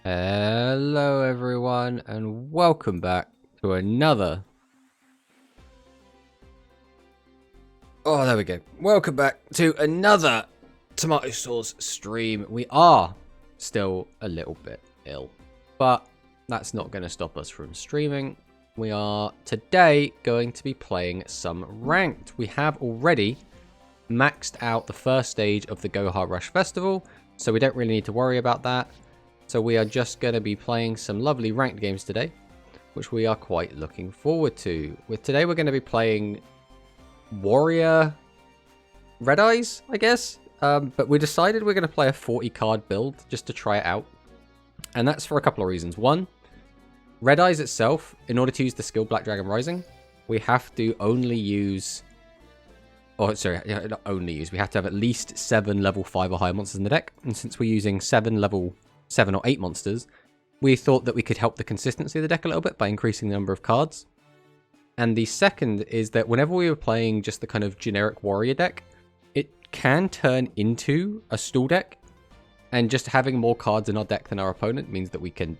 Hello everyone and welcome back to another there we go. Welcome back to another Tomato Sauce stream. We are still a little bit ill, but that's not going to stop us from streaming. We are today going to be playing some ranked. We have already maxed out the first stage of the Go Hard Rush Festival, so we don't really need to worry about that. So we are just going to be playing some lovely ranked games today, which we are quite looking forward to. Today we're going to be playing Warrior Red Eyes, I guess. But we decided we're going to play a 40 card build just to try it out. And that's for a couple of reasons. One, Red Eyes itself, in order to use the skill Black Dragon Rising, we have to only use... not only use. We have to have at least 7 level 5 or higher monsters in the deck. And since we're using 7 or 8 monsters, we thought that we could help the consistency of the deck a little bit by increasing the number of cards. And the second is that whenever we were playing just the kind of generic warrior deck, it can turn into a stall deck, and just having more cards in our deck than our opponent means that we can,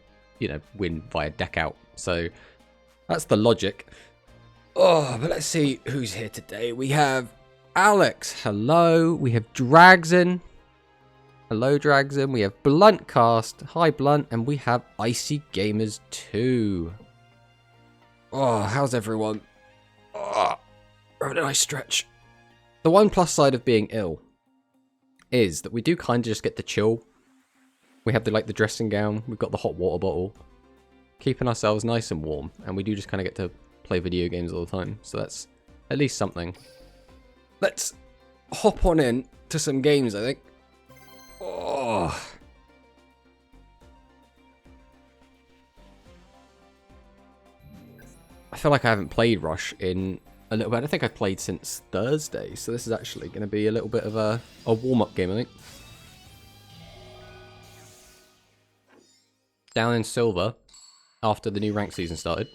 win via deck out. So that's the logic. But let's see who's here today. We have Alex, hello. We have Dragson. Hello, Dragson. We have Bluntcast. Hi, Blunt. And we have Icy Gamers 2. How's everyone? We're having a nice stretch. The one plus side of being ill is that we do kind of just get to chill. We have the dressing gown. We've got the hot water bottle. Keeping ourselves nice and warm. And we do just kind of get to play video games all the time. So that's at least something. Let's hop on in to some games, I think. I feel like I haven't played Rush in a little bit. I don't think I've played since Thursday, so this is actually going to be a little bit of a warm-up game, I think. Down in silver after the new rank season started.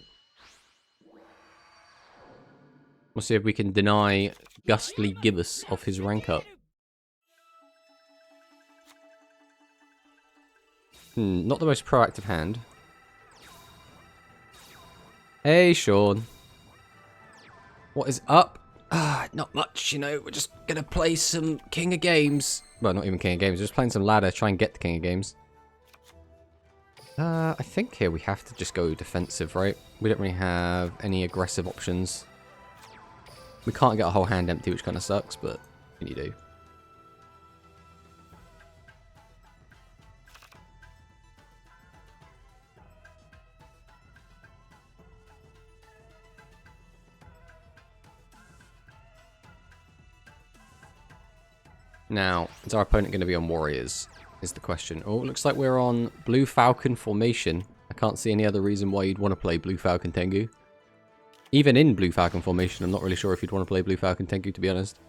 We'll see if we can deny Ghastly Gibbous of his rank up. Not the most proactive hand. Hey, Sean. What is up? Not much, We're just gonna play some King of Games. Well, not even King of Games. We're just playing some ladder, try and get the King of Games. I think here we have to just go defensive, right? We don't really have any aggressive options. We can't get a whole hand empty, which kind of sucks, but what can you do? Now, is our opponent going to be on Warriors, is the question. Oh, it looks like we're on Blue Falcon formation. I can't see any other reason why you'd want to play Blue Falcon Tengu. Even in Blue Falcon formation, I'm not really sure if you'd want to play Blue Falcon Tengu, to be honest.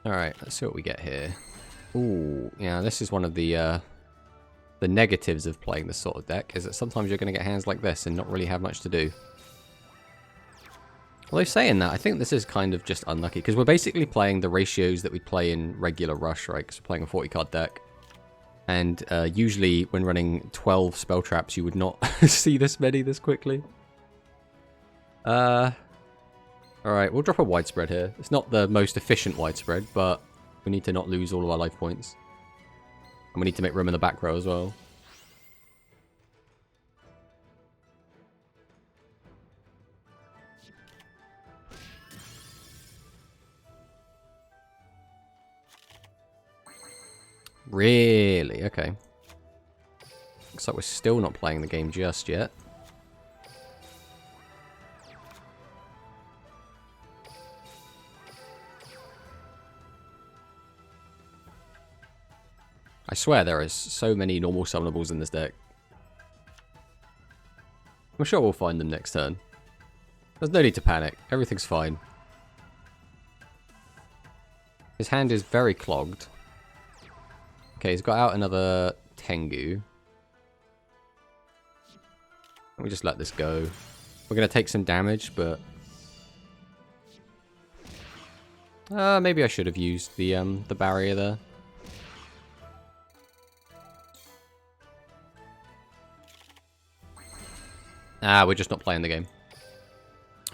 Alright, let's see what we get here. Ooh, yeah, this is one of the negatives of playing this sort of deck, is that sometimes you're going to get hands like this and not really have much to do. Although saying that, I think this is kind of just unlucky, because we're basically playing the ratios that we play in regular Rush, right? Because we're playing a 40 card deck. And usually when running 12 spell traps, you would not see this many this quickly. Alright, we'll drop a widespread here. It's not the most efficient widespread, but we need to not lose all of our life points. And we need to make room in the back row as well. Really? Okay. Looks like we're still not playing the game just yet. I swear there is so many normal summonables in this deck. I'm sure we'll find them next turn. There's no need to panic. Everything's fine. His hand is very clogged. Okay, he's got out another Tengu. Let me just let this go. We're going to take some damage, but Maybe I should have used the barrier there. We're just not playing the game.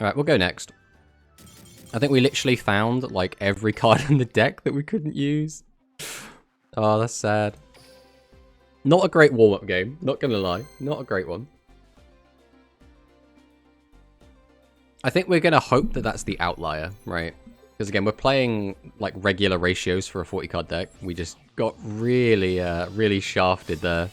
Alright, we'll go next. I think we literally found, like, every card in the deck that we couldn't use. Oh, that's sad. Not a great warm-up game, not gonna lie. Not a great one. I think we're gonna hope that that's the outlier, right? Because again, we're playing, like, regular ratios for a 40-card deck. We just got really, really shafted there.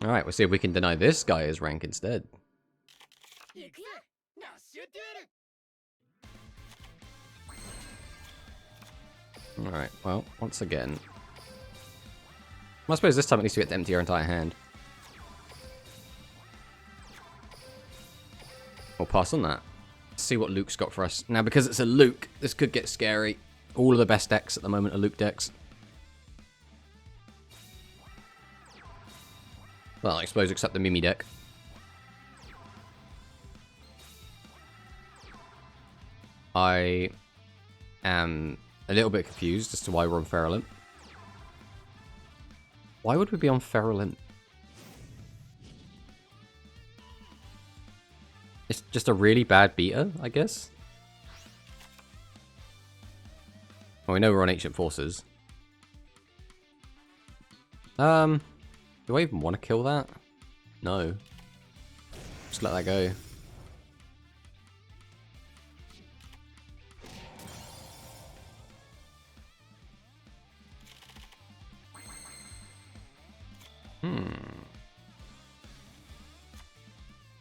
Alright, we'll see if we can deny this guy his rank instead. Alright, well, once again. I suppose this time it needs to get to empty our entire hand. We'll pass on that. Let's see what Luke's got for us. Now, because it's a Luke, this could get scary. All of the best decks at the moment are Luke decks. Well, I suppose except the Mimi deck. I am a little bit confused as to why we're on Ferrolimp. Why would we be on Ferrolimp? It's just a really bad beta, I guess. Well, we know we're on Ancient Forces. Do I even want to kill that? No. Just let that go.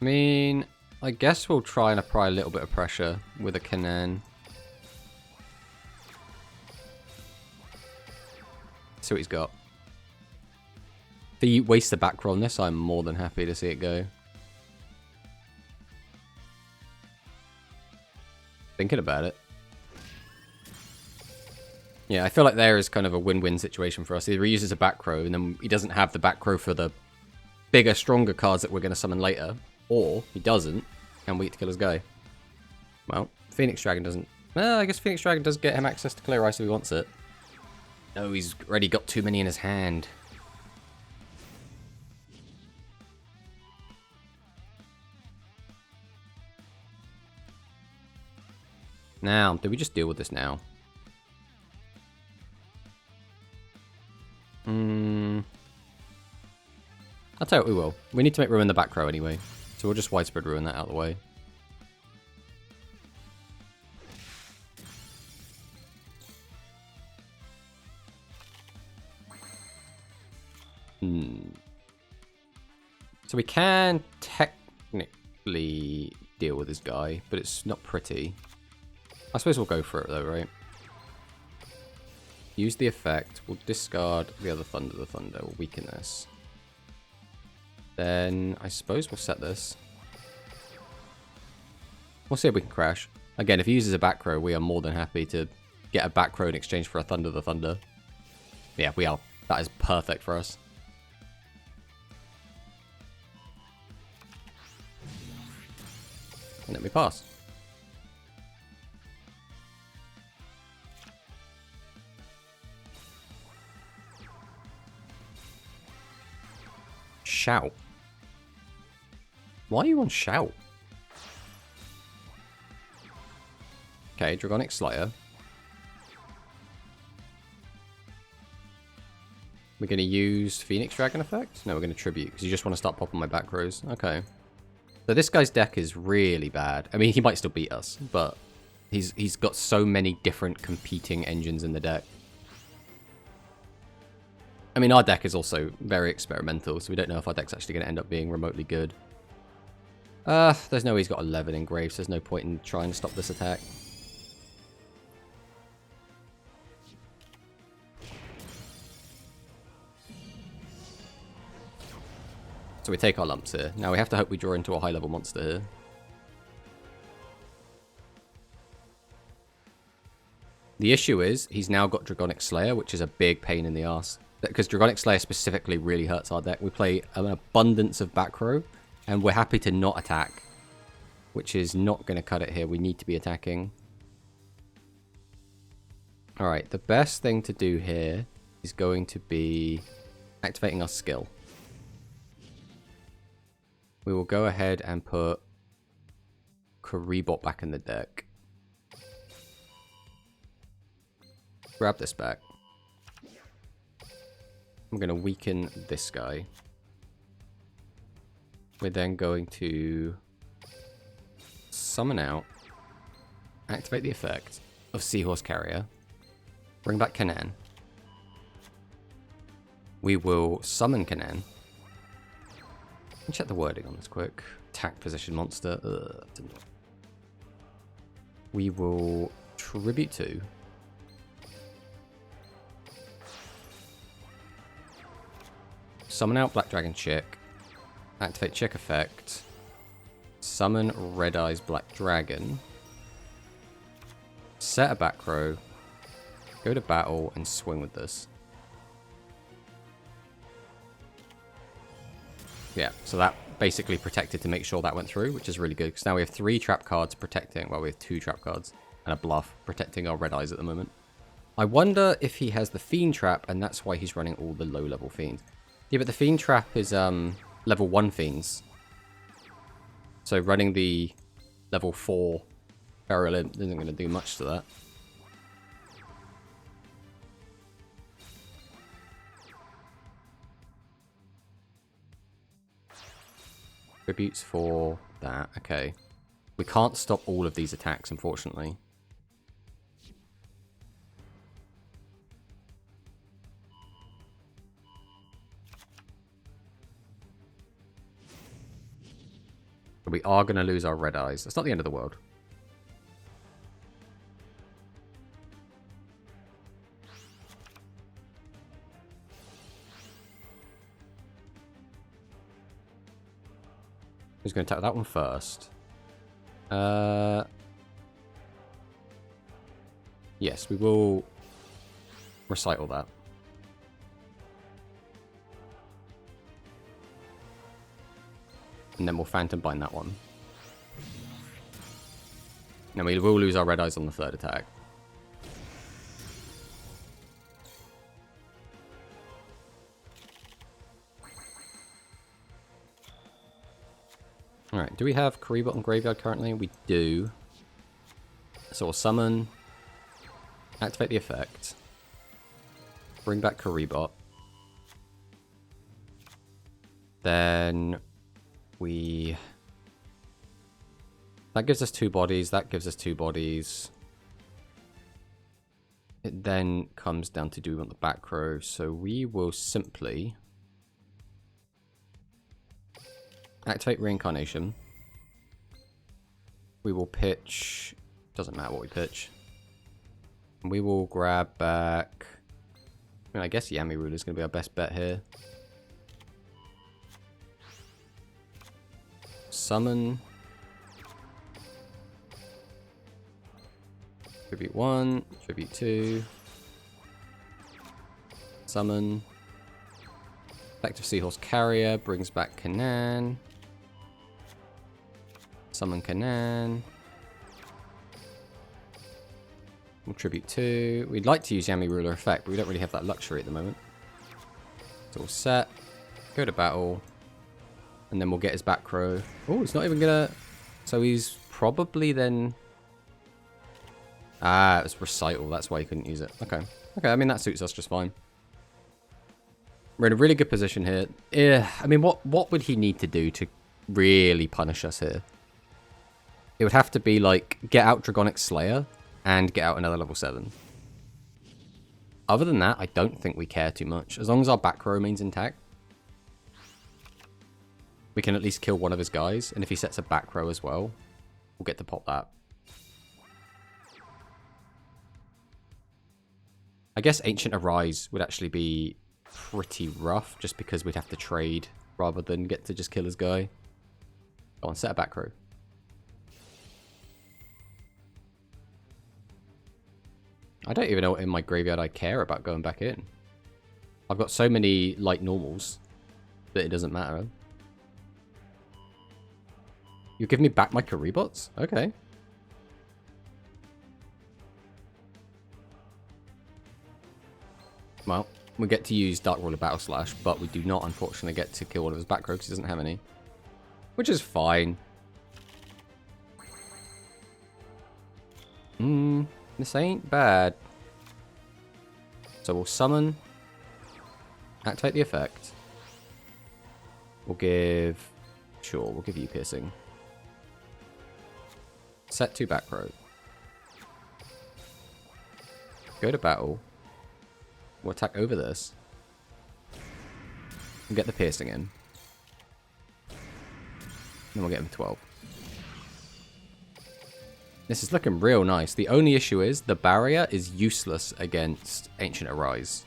I mean, I guess we'll try and apply a little bit of pressure with a Canaan. See what he's got. If he wastes the back row on this, I'm more than happy to see it go. Thinking about it. Yeah, I feel like there is kind of a win-win situation for us. Either he uses a back row and then he doesn't have the back row for the bigger, stronger cards that we're going to summon later. Or he doesn't, and we get to kill his guy. Well, Phoenix Dragon doesn't... Well, I guess Phoenix Dragon does get him access to Clear Ice if he wants it. No, he's already got too many in his hand. Now, do we just deal with this now? I'll tell you what we will. We need to make Ruin the back row anyway. So we'll just Widespread Ruin that out of the way. So we can technically deal with this guy, but it's not pretty. I suppose we'll go for it though, right? Use the effect. We'll discard the other Thunder. We'll weaken this. Then I suppose we'll set this. We'll see if we can crash. Again, if he uses a back row, we are more than happy to get a back row in exchange for a Thunder. Yeah, we are. That is perfect for us. And then we pass. Shout. Why are you on Shout? Okay, Dragonic Slayer. We're going to use Phoenix Dragon effect? No, we're going to Tribute, because you just want to start popping my back rows. Okay. So this guy's deck is really bad. I mean, he might still beat us, but he's got so many different competing engines in the deck. I mean, our deck is also very experimental, so we don't know if our deck's actually going to end up being remotely good. There's no way he's got 11 engraves. There's no point in trying to stop this attack. So we take our lumps here. Now we have to hope we draw into a high-level monster here. The issue is, he's now got Dragonic Slayer, which is a big pain in the ass. Because Dragonic Slayer specifically really hurts our deck. We play an abundance of back row, and we're happy to not attack. which is not going to cut it here. We need to be attacking. Alright, the best thing to do here is going to be activating our skill. We will go ahead and put Karibot back in the deck. Grab this back. I'm going to weaken this guy. We're then going to summon out, activate the effect of Seahorse Carrier, bring back Kanan. We will summon Kanan. Check the wording on this quick. Attack position monster. We will tribute to. Summon out Black Dragon Chick. Activate Chick effect. Summon Red Eyes Black Dragon. Set a back row. Go to battle and swing with this. Yeah, so that basically protected to make sure that went through, which is really good. Because now we have 3 trap cards protecting... Well, we have 2 trap cards and a bluff protecting our Red Eyes at the moment. I wonder if he has the Fiend Trap, and that's why he's running all the low-level Fiends. Yeah, but the Fiend Trap is level 1 Fiends. So running the level 4 Burial Imp isn't going to do much to that. Tributes for that. Okay. We can't stop all of these attacks, unfortunately. But we are going to lose our Red Eyes. That's not the end of the world. Who's going to attack that one first? Yes, we will recite all that. And then we'll Phantom Bind that one. Now we will lose our Red Eyes on the 3rd attack. Alright, do we have Karibot on Graveyard currently? We do. So we'll summon, activate the effect, bring back Karibot. Then we... That gives us 2 bodies, that gives us 2 bodies. It then comes down to do we want the back row, so we will simply... activate Reincarnation. We will pitch... Doesn't matter what we pitch. We will grab back... I mean, I guess Yami Ruler is going to be our best bet here. Summon. Tribute 1, Tribute 2. Summon. Effective Seahorse Carrier brings back Kanan. Summon Kanan. We'll Tribute 2. We'd like to use Yami Ruler effect, but we don't really have that luxury at the moment. So we'll set. Go to battle. And then we'll get his back row. Oh, it's not even gonna... So he's probably then... Ah, it was Recital. That's why he couldn't use it. Okay. Okay, I mean, that suits us just fine. We're in a really good position here. Yeah, I mean, what would he need to do to really punish us here? It would have to be, like, get out Dragonic Slayer and get out another level 7. Other than that, I don't think we care too much. As long as our back row remains intact, we can at least kill one of his guys. And if he sets a back row as well, we'll get to pop that. I guess Ancient Arise would actually be pretty rough, just because we'd have to trade rather than get to just kill his guy. Go on, set a back row. I don't even know what in my graveyard I care about going back in. I've got so many light normals that it doesn't matter. You give me back my Karibots? Okay. Well, we get to use Dark Ruler Battle Slash, but we do not, unfortunately, get to kill one of his back row because he doesn't have any. Which is fine. This ain't bad. So we'll summon, activate the effect. We'll give... Sure, we'll give you Piercing. Set 2 back row. Go to battle. We'll attack over this. And get the Piercing in. Then we'll get him 12. This is looking real nice. The only issue is the barrier is useless against Ancient Arise.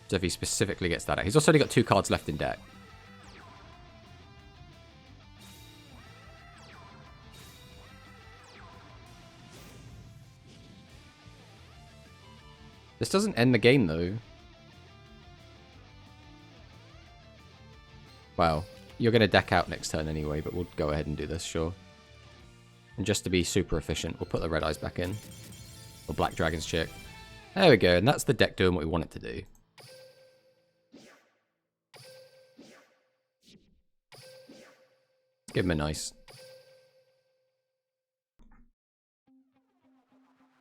So if he specifically gets that out. He's also only got 2 cards left in deck. This doesn't end the game though. Well, you're going to deck out next turn anyway, but we'll go ahead and do this, sure. And just to be super efficient, we'll put the Red Eyes back in. Or Black Dragon's Chick. There we go, and that's the deck doing what we want it to do. Give him a nice.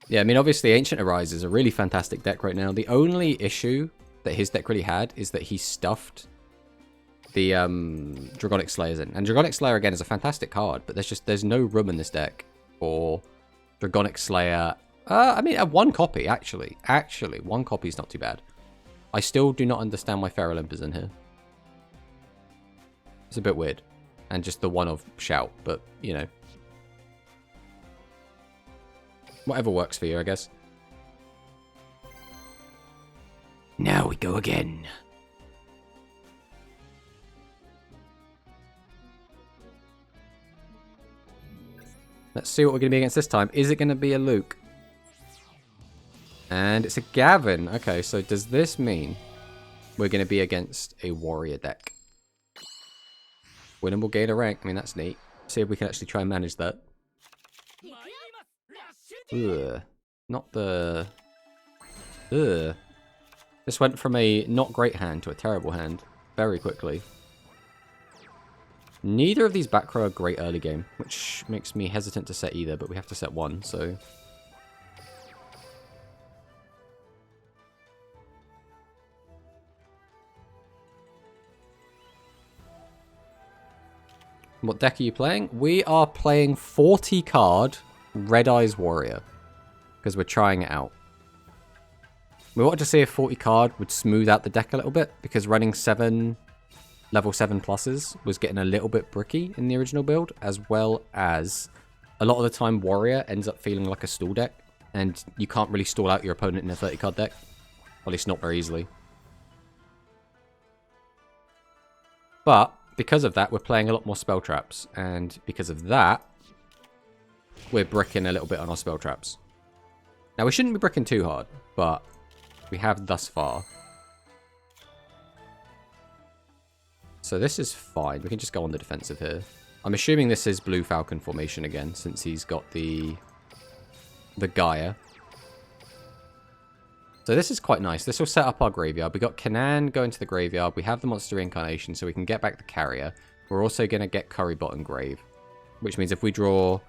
Yeah, I mean, obviously, Ancient Arise is a really fantastic deck right now. The only issue that his deck really had is that he stuffed the Dragonic Slayers in. And Dragonic Slayer, again, is a fantastic card, but there's no room in this deck for Dragonic Slayer. I mean, 1 copy, actually. Actually, 1 copy is not too bad. I still do not understand why Feral Imp is in here. It's a bit weird. And just the one of Shout, but, you know. Whatever works for you, I guess. Now we go again. Let's see what we're going to be against this time. Is it going to be a Luke? And it's a Gavin. Okay, so does this mean we're going to be against a warrior deck? Winnable gain a rank. I mean, that's neat. See if we can actually try and manage that. Ugh. Not the... Ugh. This went from a not great hand to a terrible hand very quickly. Neither of these back row are great early game, which makes me hesitant to set either, but we have to set one, so... What deck are you playing? We are playing 40 card Red Eyes Warrior, because we're trying it out. We wanted to see if 40 card would smooth out the deck a little bit, because running 7 level 7 pluses was getting a little bit bricky in the original build, as well as a lot of the time Warrior ends up feeling like a stall deck, and you can't really stall out your opponent in a 30 card deck. At least not very easily. But because of that, we're playing a lot more spell traps, and because of that, we're bricking a little bit on our spell traps. Now, we shouldn't be bricking too hard, but we have thus far. So this is fine. We can just go on the defensive here. I'm assuming this is Blue Falcon formation again, since he's got the Gaia. So this is quite nice. This will set up our graveyard. We got Kanan going to the graveyard. We have the Monster Reincarnation, so we can get back the Carrier. We're also going to get Currybot and Grave, which means if we draw,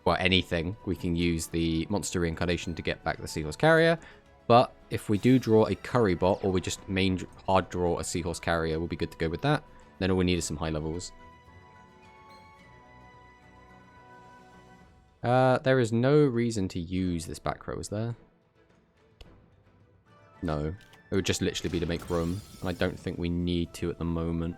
well, anything, we can use the Monster Reincarnation to get back the Seahorse Carrier. But if we do draw a Currybot, or we just main hard draw a Seahorse Carrier, we'll be good to go with that. Then all we need is some high levels. There is no reason to use this back row, is there? No. It would just literally be to make room. And I don't think we need to at the moment.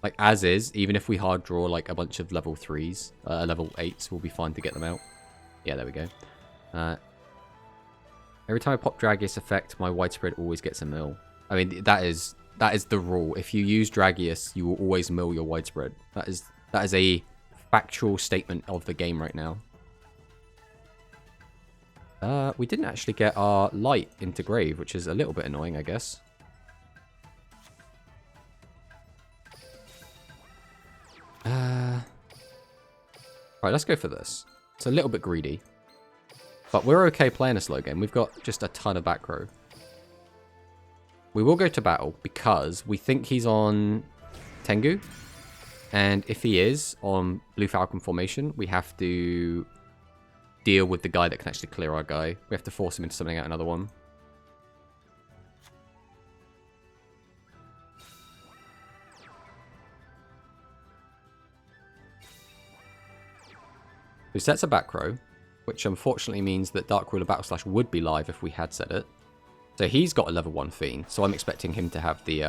Like, as is, even if we hard draw, like, a bunch of level 3s, level 8s, we'll be fine to get them out. Yeah, there we go. Every time I pop Dragius effect, my widespread always gets a mill. I mean, that is the rule. If you use Dragius, you will always mill your widespread. That is a factual statement of the game right now. We didn't actually get our light into grave, which is a little bit annoying, I guess. Right, let's go for this. It's a little bit greedy. But we're okay playing a slow game. We've got just a ton of back row. We will go to battle because we think he's on Tengu. And if he is on Blue Falcon formation, we have to deal with the guy that can actually clear our guy. We have to force him into something out another one. Who sets a back row, which unfortunately means that Dark Ruler Battle Slash would be live if we had set it. So he's got a level 1 Fiend, so I'm expecting him to have the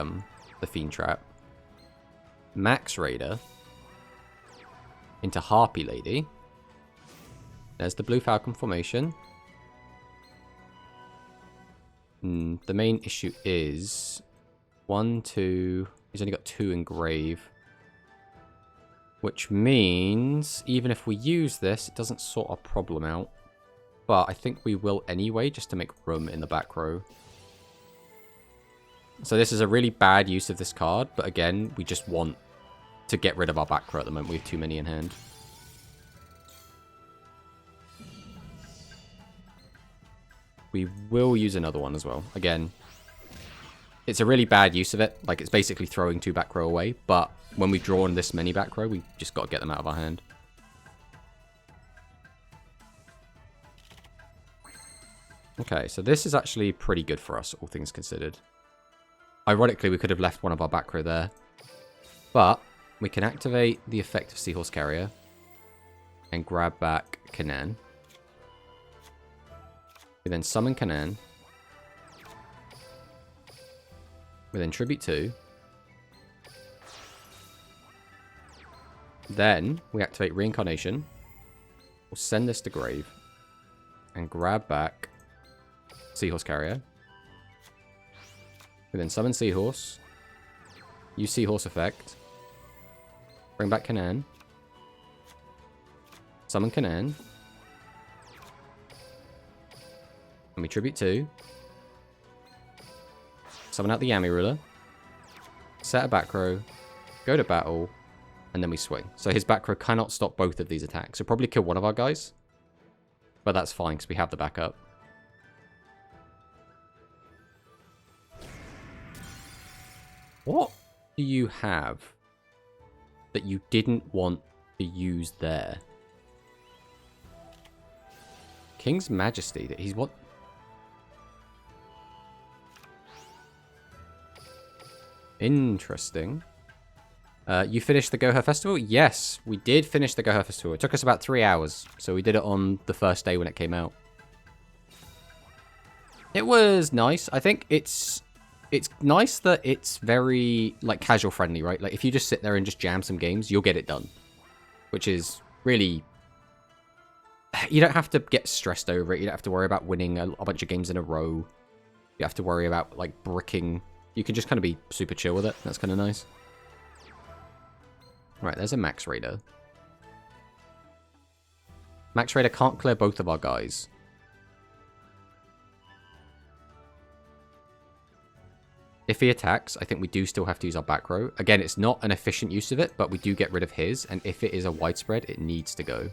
Fiend Trap. Max Raider into Harpy Lady. There's the Blue Falcon formation. The main issue is 1, 2. He's only got 2 in grave. Which means, even if we use this, it doesn't sort our problem out. But I think we will anyway, just to make room in the back row. So this is a really bad use of this card, but again, we just want to get rid of our back row at the moment. We have too many in hand. We will use another one as well. Again, it's a really bad use of it. Like, it's basically throwing 2 back row away, but when we've drawn this many back row, we just got to get them out of our hand. Okay, so this is actually pretty good for us, all things considered. Ironically, we could have left one of our back row there. But we can activate the effect of Seahorse Carrier and grab back Kanan. We then summon Kanan. We then Tribute 2. Then we activate Reincarnation. We'll send this to grave. And grab back Seahorse Carrier. We then summon Seahorse. Use Seahorse effect. Bring back Kanan. Summon Kanan. And we Tribute 2. Summon out the Yami Ruler. Set a back row. Go to battle. And then we swing. So his back row cannot stop both of these attacks. He'll probably kill one of our guys. But that's fine because we have the backup. What do you have that you didn't want to use there? King's Majesty. That he's what? Interesting. You finished the Goha Festival? Yes, we did finish the Goha Festival. It took us about 3 hours. So we did it on the first day when it came out. It was nice. I think it's nice that it's very, like, casual friendly, right? Like, if you just sit there and just jam some games, you'll get it done. Which is really... You don't have to get stressed over it. You don't have to worry about winning a bunch of games in a row. You have to worry about, like, bricking. You can just kind of be super chill with it. That's kind of nice. Right, there's a Max Raider. Max Raider can't clear both of our guys. If he attacks, I think we do still have to use our back row. Again, it's not an efficient use of it, but we do get rid of his. And if it is a widespread, it needs to go.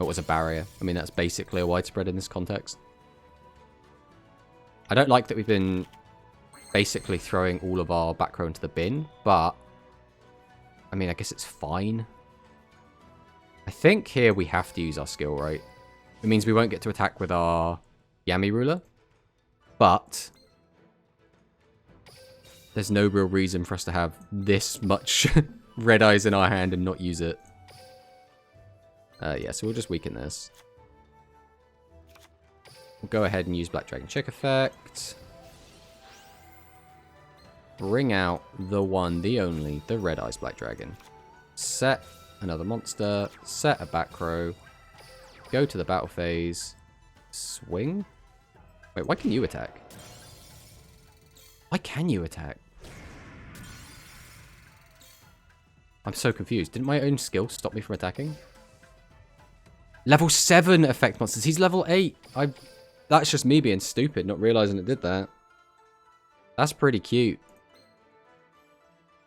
It was a barrier. I mean, that's basically a widespread in this context. I don't like that we've been basically throwing all of our back row into the bin, but I mean, I guess it's fine. I think here we have to use our skill, right? It means we won't get to attack with our Yami Ruler, but there's no real reason for us to have this much red eyes in our hand and not use it. Yeah, so we'll just weaken this. We'll go ahead and use Black Dragon Chick effect. Bring out the one, the only, the Red Eyes Black Dragon. Set another monster. Set a back row. Go to the battle phase. Swing? Wait, why can you attack? Why can you attack? I'm so confused. Didn't my own skill stop me from attacking? Level 7 effect monsters. He's level 8. That's just me being stupid, not realizing it did that. That's pretty cute.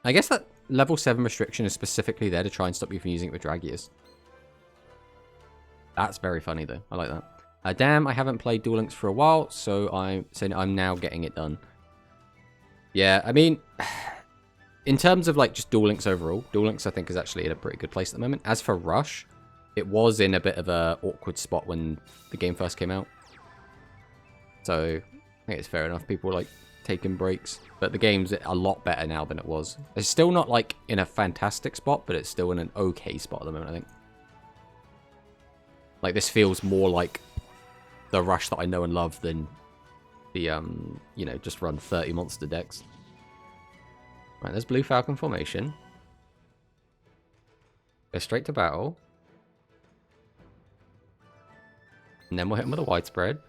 I guess that level 7 restriction is specifically there to try and stop you from using it with Dragius. That's very funny, though. I like that. Damn, I haven't played Duel Links for a while, so I'm now getting it done. Yeah, I mean, in terms of like just Duel Links overall, Duel Links I think is actually in a pretty good place at the moment. As for Rush, it was in a bit of a awkward spot when the game first came out. So I think it's fair enough. People like taking breaks, but the game's a lot better now than it was. It's still not like in a fantastic spot, but it's still in an okay spot at the moment, I think. Like this feels more like the Rush that I know and love than the you know, just run 30 monster decks. Right, there's Blue Falcon formation. Go straight to battle. And then we'll hit him with a widespread.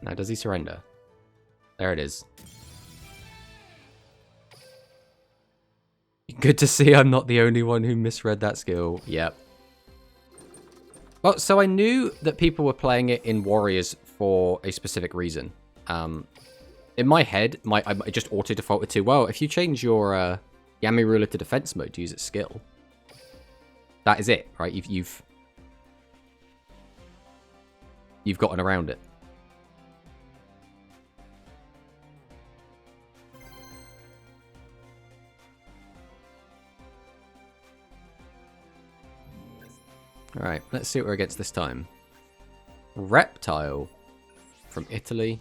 Now, does he surrender? There it is. Good to see I'm not the only one who misread that skill. Yep. Well, so I knew that people were playing it in Warriors for a specific reason. In my head, I just auto-defaulted to, well, if you change your Yami Ruler to defense mode to use its skill, that is it, right? You've gotten around it. Alright, let's see what we're against this time. Reptile from Italy.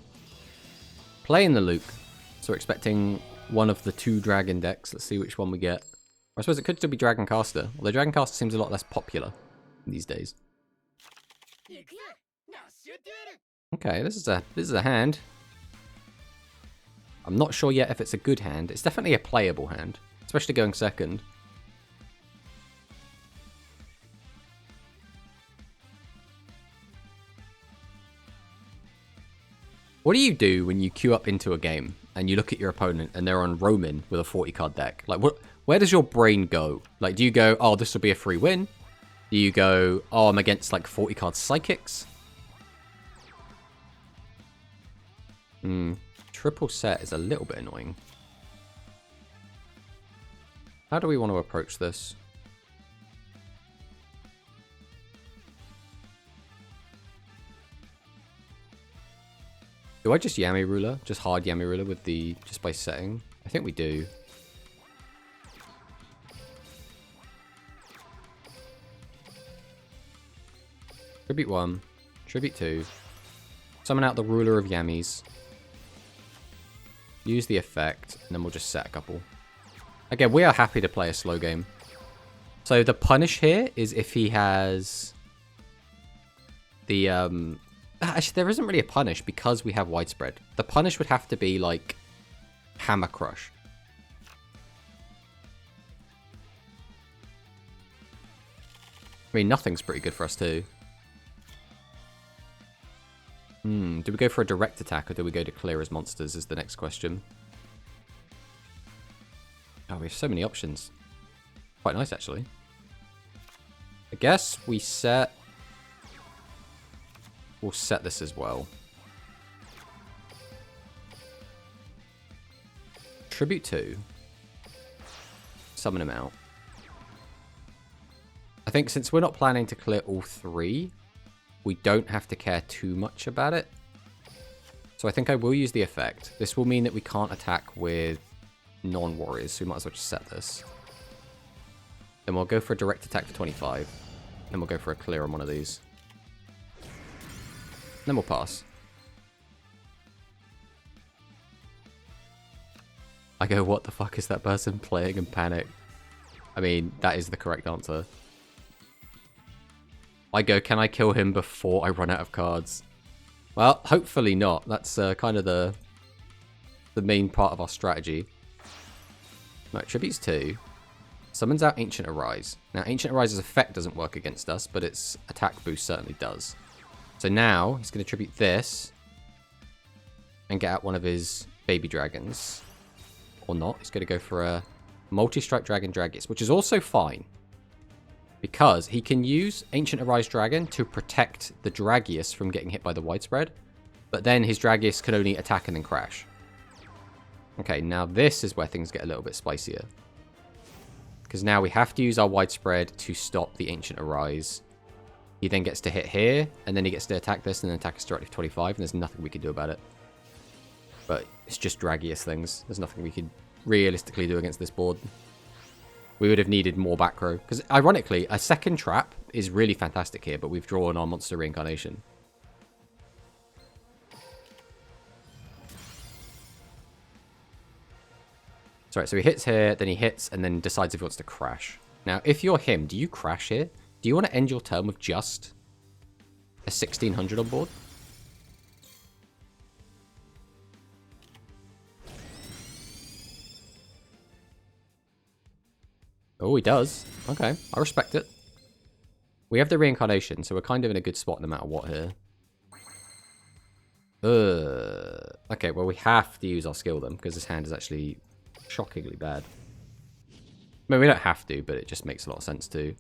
Playing the Luke. So we're expecting one of the 2 dragon decks. Let's see which one we get. I suppose it could still be Dragoncaster, although Dragoncaster seems a lot less popular these days. Okay, this is a hand. I'm not sure yet if it's a good hand. It's definitely a playable hand, especially going second. What do you do when you queue up into a game and you look at your opponent and they're on Roman with a 40-card deck? Like, where does your brain go? Like, do you go, oh, this will be a free win? Do you go, oh, I'm against, like, 40-card Psychics? Triple set is a little bit annoying. How do we want to approach this? Do I just Yami Ruler? Just hard Yami Ruler with the... just by setting? I think we do. Tribute 1. Tribute 2. Summon out the Ruler of Yamis. Use the effect, and then we'll just set a couple. Again, we are happy to play a slow game. So the punish here is if he has... the... Actually, there isn't really a punish because we have widespread. The punish would have to be, like, Hammer Crush. I mean, nothing's pretty good for us, too. Do we go for a direct attack, or do we go to clear as monsters, is the next question. Oh, we have so many options. Quite nice, actually. I guess we set... we'll set this as well. Tribute 2. Summon him out. I think since we're not planning to clear all 3, we don't have to care too much about it. So I think I will use the effect. This will mean that we can't attack with non-warriors, so we might as well just set this. Then we'll go for a direct attack for 25. Then we'll go for a clear on one of these. Then we'll pass. I go, what the fuck is that person playing and panic? I mean, that is the correct answer. I go, can I kill him before I run out of cards? Well, hopefully not. That's kind of the main part of our strategy. Right, Tributes 2. Summons out Ancient Arise. Now, Ancient Arise's effect doesn't work against us, but its attack boost certainly does. So now, he's going to tribute this. And get out one of his baby dragons. Or not. He's going to go for a multi-strike dragon Dragius, which is also fine. Because he can use Ancient Arise Dragon to protect the Dragius from getting hit by the Widespread. But then his Dragius can only attack and then crash. Okay, now this is where things get a little bit spicier. Because now we have to use our Widespread to stop the Ancient Arise. He then gets to hit here, and then he gets to attack this, and then attack us directly for 25, and there's nothing we can do about it. But it's just Dragius things. There's nothing we could realistically do against this board. We would have needed more back row. Because, ironically, a second trap is really fantastic here, but we've drawn our Monster Reincarnation. Sorry, so he hits here, then he hits, and then decides if he wants to crash. Now, if you're him, do you crash here? Do you want to end your turn with just a 1600 on board? Oh, he does. Okay, I respect it. We have the reincarnation, so we're kind of in a good spot no matter what here. Okay, well, we have to use our skill then, because this hand is actually shockingly bad. I mean, we don't have to, but it just makes a lot of sense too.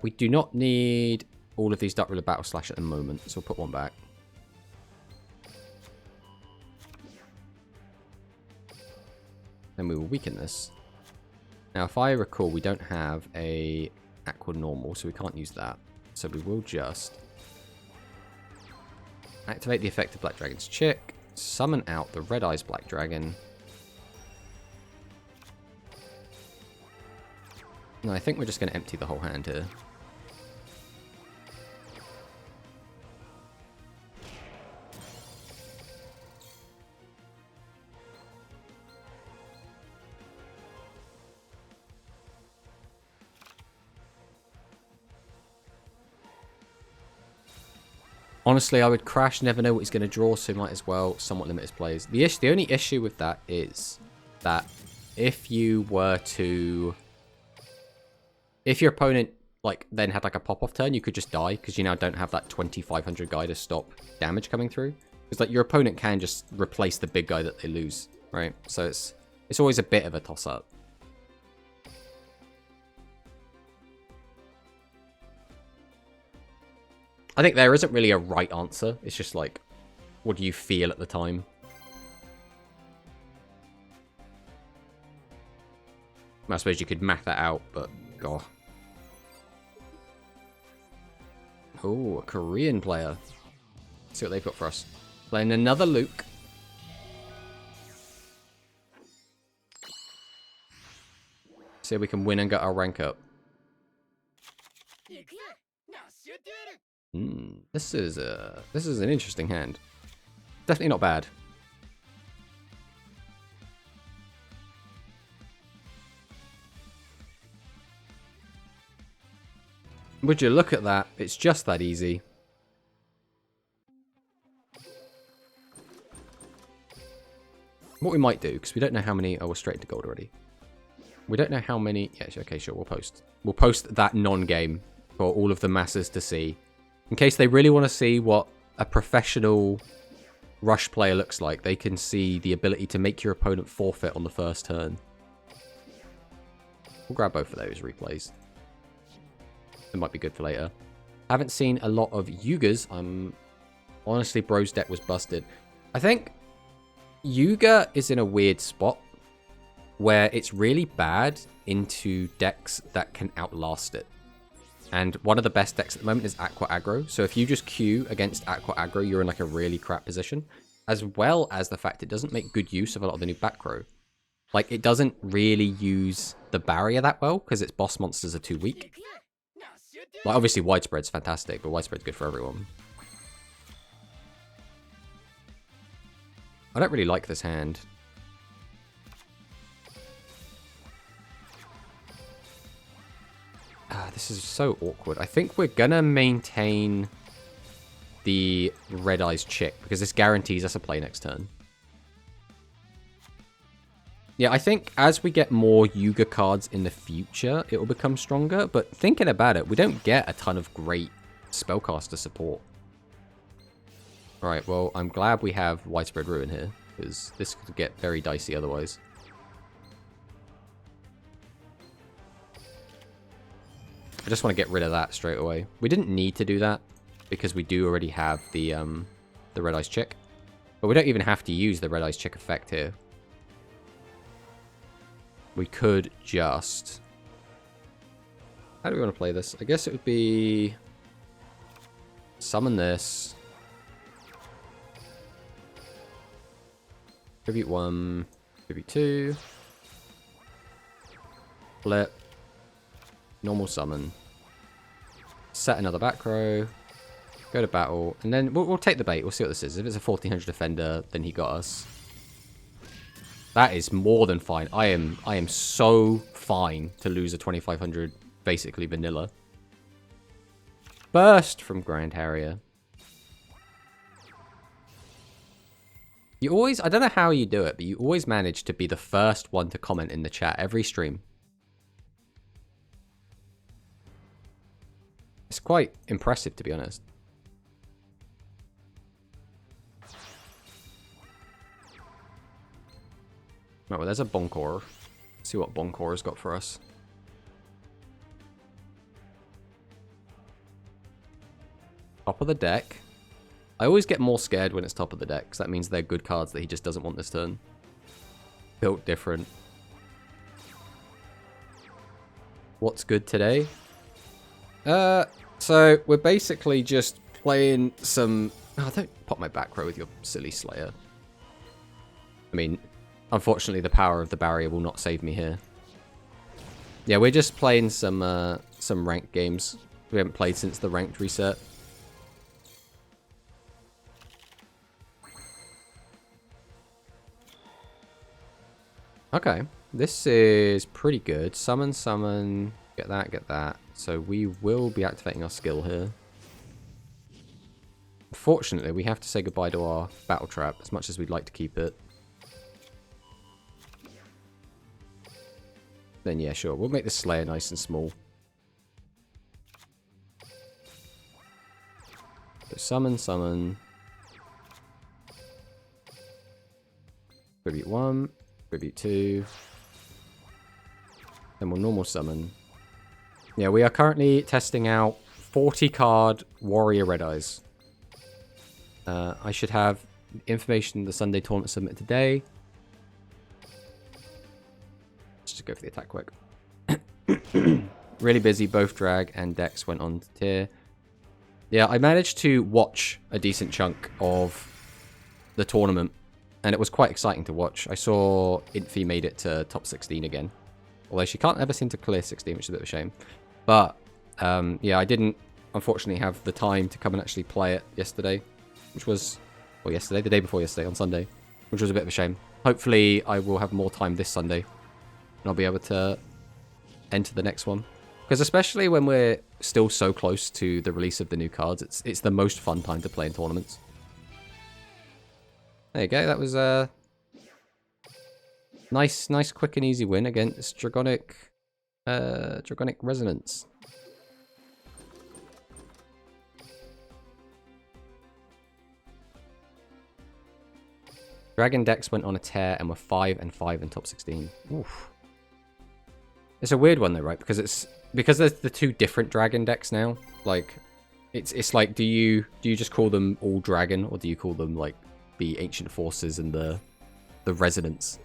We do not need all of these Dark Ruler Battle Slash at the moment, so we'll put one back. Then we will weaken this. Now, if I recall, we don't have a Aqua Normal, so we can't use that. So we will just activate the effect of Black Dragon's Chick, summon out the Red Eyes Black Dragon. No, I think we're just going to empty the whole hand here. Honestly, I would crash, never know what he's going to draw, so he might as well somewhat limit his plays. The only issue with that is that if you were to... If your opponent then had like a pop-off turn, you could just die, because you now don't have that 2500 guy to stop damage coming through. Because your opponent can just replace the big guy that they lose, right? So it's always a bit of a toss-up. I think there isn't really a right answer. It's just like, what do you feel at the time? I suppose you could math that out, but God. Oh, a Korean player. Let's see what they've got for us. Playing another Luke. See if we can win and get our rank up. This is an interesting hand. Definitely not bad. Would you look at that? It's just that easy. What we might do, because we don't know how many... Oh, we're straight into gold already. We don't know how many... Yeah, okay, sure, we'll post. We'll post that non-game for all of the masses to see. In case they really want to see what a professional Rush player looks like, they can see the ability to make your opponent forfeit on the first turn. We'll grab both of those replays. It might be good for later. Haven't seen a lot of Yugas. Honestly, Bro's deck was busted. I think Yuga is in a weird spot where it's really bad into decks that can outlast it. And one of the best decks at the moment is Aqua Aggro. So if you just queue against Aqua Aggro, you're in like a really crap position. As well as the fact it doesn't make good use of a lot of the new back row. Like, it doesn't really use the barrier that well, because its boss monsters are too weak. Like, obviously, Widespread's fantastic, but Widespread's good for everyone. I don't really like this hand. This is so awkward. I think we're gonna maintain the Red Eyes Chick, because this guarantees us a play next turn. Yeah, I think as we get more Yuga cards in the future, it will become stronger. But thinking about it, we don't get a ton of great spellcaster support. Alright, well, I'm glad we have Widespread Ruin here, because this could get very dicey otherwise. I just want to get rid of that straight away. We didn't need to do that because we do already have the Red Eyes Chick. But we don't even have to use the Red Eyes Chick effect here. We could just... How do we want to play this? I guess it would be... Summon this. Tribute 1, Tribute 2. Flip. Normal summon. Set another back row. Go to battle. And then we'll take the bait. We'll see what this is. If it's a 1400 defender, then he got us. That is more than fine. I am so fine to lose a 2500 basically vanilla. Burst from Grand Harrier. You always, I don't know how you do it, but you always manage to be the first one to comment in the chat every stream. It's quite impressive, to be honest. Right, well, there's a Bonkor. Let's see what Bonkor's got for us. Top of the deck. I always get more scared when it's top of the deck, because that means they're good cards that he just doesn't want this turn. Built different. What's good today? So we're basically just playing some... Oh, don't pop my back row with your silly Slayer. I mean, unfortunately the power of the barrier will not save me here. Yeah, we're just playing some ranked games. We haven't played since the ranked reset. Okay, this is pretty good. Summon, summon, get that, get that. So we will be activating our skill here. Unfortunately, we have to say goodbye to our battle trap, as much as we'd like to keep it. Then yeah, sure, we'll make the Slayer nice and small. So summon, summon. Tribute 1. Tribute 2. Then we'll normal summon. Yeah, we are currently testing out 40 card Warrior Red Eyes. I should have information in the Sunday tournament submit today. Let's just go for the attack quick. Really busy, both drag and Dex went on to tier. Yeah, I managed to watch a decent chunk of the tournament. And it was quite exciting to watch. I saw Infi made it to top 16 again. Although she can't ever seem to clear 16, which is a bit of a shame. But, yeah, I didn't, unfortunately, have the time to come and actually play it yesterday. Which was, well, yesterday, the day before yesterday, on Sunday. Which was a bit of a shame. Hopefully, I will have more time this Sunday. And I'll be able to enter the next one. Because especially when we're still so close to the release of the new cards, it's the most fun time to play in tournaments. There you go, that was a nice, quick and easy win against Dragonic Resonance. Dragon decks went on a tear and were 5 and 5 in top 16. Oof. It's a weird one though, right? Because there's the two different dragon decks now. Like, it's like, do you just call them all dragon, or do you call them like the Ancient Forces and the Resonance?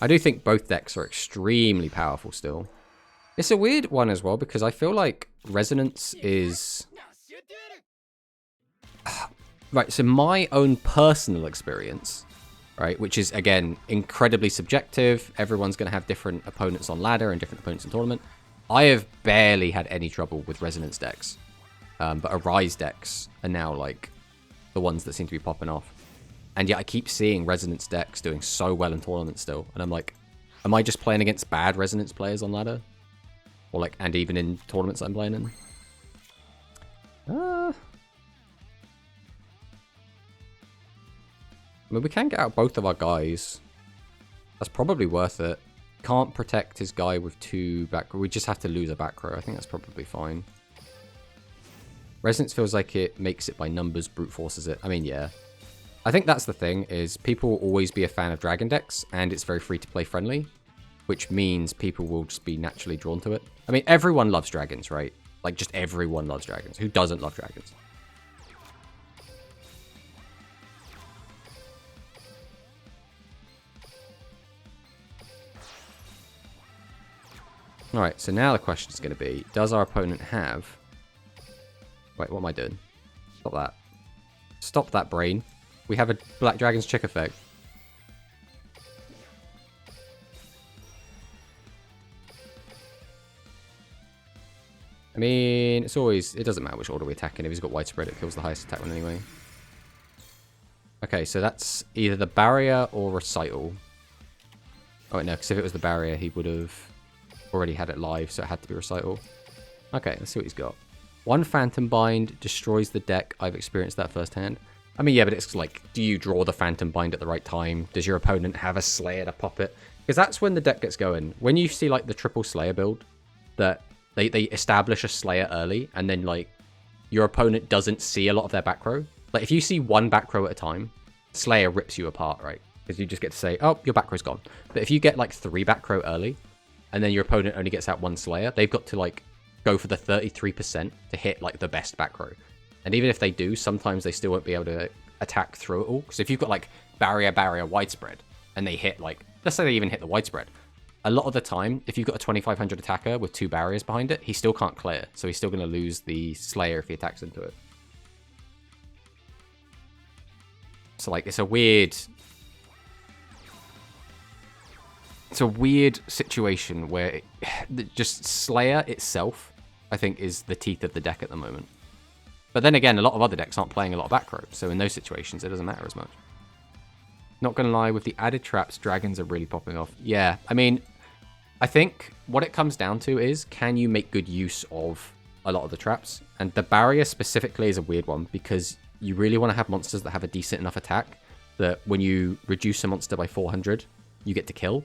I do think both decks are extremely powerful still. It's a weird one as well, because I feel like Resonance is... Right, so my own personal experience, right, which is, again, incredibly subjective. Everyone's going to have different opponents on ladder and different opponents in tournament. I have barely had any trouble with Resonance decks. But Arise decks are now, like, the ones that seem to be popping off. And yet I keep seeing Resonance decks doing so well in tournaments still. And I'm like, am I just playing against bad Resonance players on ladder? Or, like, and even in tournaments I'm playing in? I mean, we can get out both of our guys. That's probably worth it. Can't protect his guy with 2 back row. We just have to lose a back row. I think that's probably fine. Resonance feels like it makes it by numbers, brute forces it. I mean, yeah. I think that's the thing, is people will always be a fan of dragon decks, and it's very free to play friendly, which means people will just be naturally drawn to it. I mean, everyone loves dragons, right? Like, just everyone loves dragons. Who doesn't love dragons? Alright, so now the question is going to be, does our opponent have... Wait, what am I doing? Stop that. Stop that, brain. We have a Black Dragon's Chick effect. I mean, it's always... It doesn't matter which order we attack in. If he's got widespread, it kills the highest attack one anyway. Okay, so that's either the barrier or recital. Oh, wait, no, because if it was the barrier, he would have already had it live, so it had to be recital. Okay, let's see what he's got. 1 Phantom Bind destroys the deck. I've experienced that firsthand. I mean, yeah, but it's like, do you draw the Phantom Bind at the right time? Does your opponent have a Slayer to pop it? Because that's when the deck gets going. When you see, like, the triple Slayer build, that they establish a Slayer early, and then, like, your opponent doesn't see a lot of their back row. Like, if you see 1 back row at a time, Slayer rips you apart, right? Because you just get to say, oh, your back row's gone. But if you get, like, 3 back row early, and then your opponent only gets out 1 Slayer, they've got to, like, go for the 33% to hit, like, the best back row. And even if they do, sometimes they still won't be able to attack through it all. Because if you've got, like, barrier, widespread, and they hit, like, let's say they even hit the widespread, a lot of the time, if you've got a 2500 attacker with 2 barriers behind it, he still can't clear. So he's still going to lose the Slayer if he attacks into it. So, like, it's a weird situation where just Slayer itself, I think, is the teeth of the deck at the moment. But then again, a lot of other decks aren't playing a lot of back row, so in those situations, it doesn't matter as much. Not gonna lie, with the added traps, dragons are really popping off. Yeah, I mean, I think what it comes down to is, can you make good use of a lot of the traps? And the barrier specifically is a weird one, because you really want to have monsters that have a decent enough attack that when you reduce a monster by 400, you get to kill.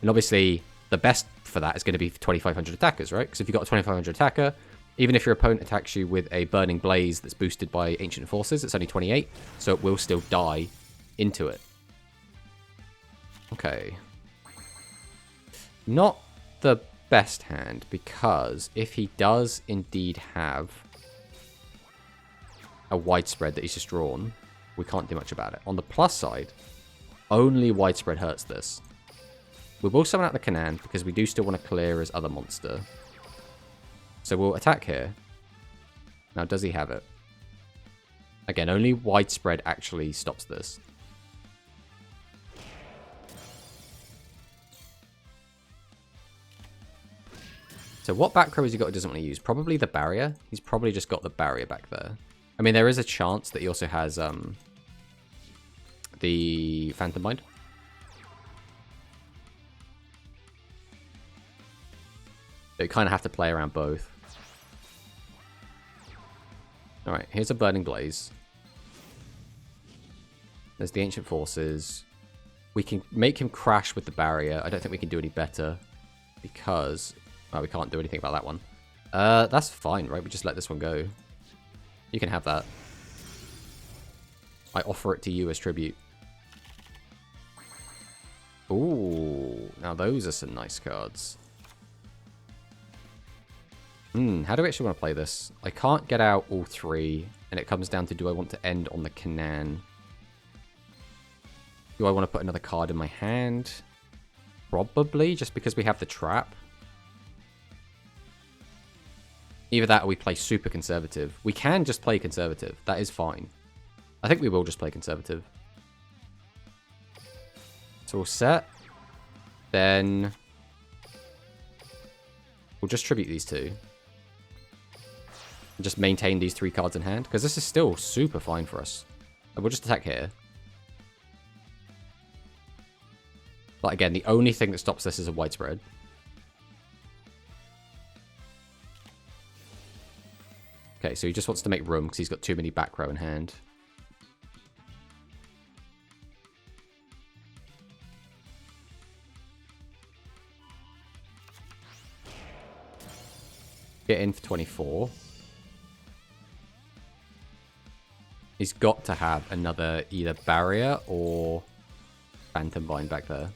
And obviously, the best for that is going to be 2500 attackers, right? Because if you've got a 2500 attacker, even if your opponent attacks you with a Burning Blaze that's boosted by Ancient Forces, it's only 28, so it will still die into it. Okay. Not the best hand, because if he does indeed have a widespread that he's just drawn, we can't do much about it. On the plus side, only widespread hurts this. We will summon out the Canaan, because we do still want to clear his other monster. So we'll attack here. Now, does he have it? Again, only widespread actually stops this. So what back row has he got he doesn't want to use? Probably the barrier. He's probably just got the barrier back there. I mean, there is a chance that he also has the Phantom Bind. So you kind of have to play around both. Alright, here's a Burning Blaze. There's the Ancient Forces. We can make him crash with the barrier. I don't think we can do any better, because... Oh, we can't do anything about that one. That's fine, right? We just let this one go. You can have that. I offer it to you as tribute. Ooh, now those are some nice cards. How do I actually want to play this? I can't get out all 3, and it comes down to, do I want to end on the Canaan? Do I want to put another card in my hand? Probably, just because we have the trap. Either that or we play super conservative. We can just play conservative. That is fine. I think we will just play conservative. So we'll set. Then we'll just tribute these 2. And just maintain these 3 cards in hand, because this is still super fine for us. And we'll just attack here. But again, the only thing that stops this is a widespread. Okay, so he just wants to make room because he's got too many back row in hand. Get in for 24. He's got to have another either barrier or Phantom Bind back there.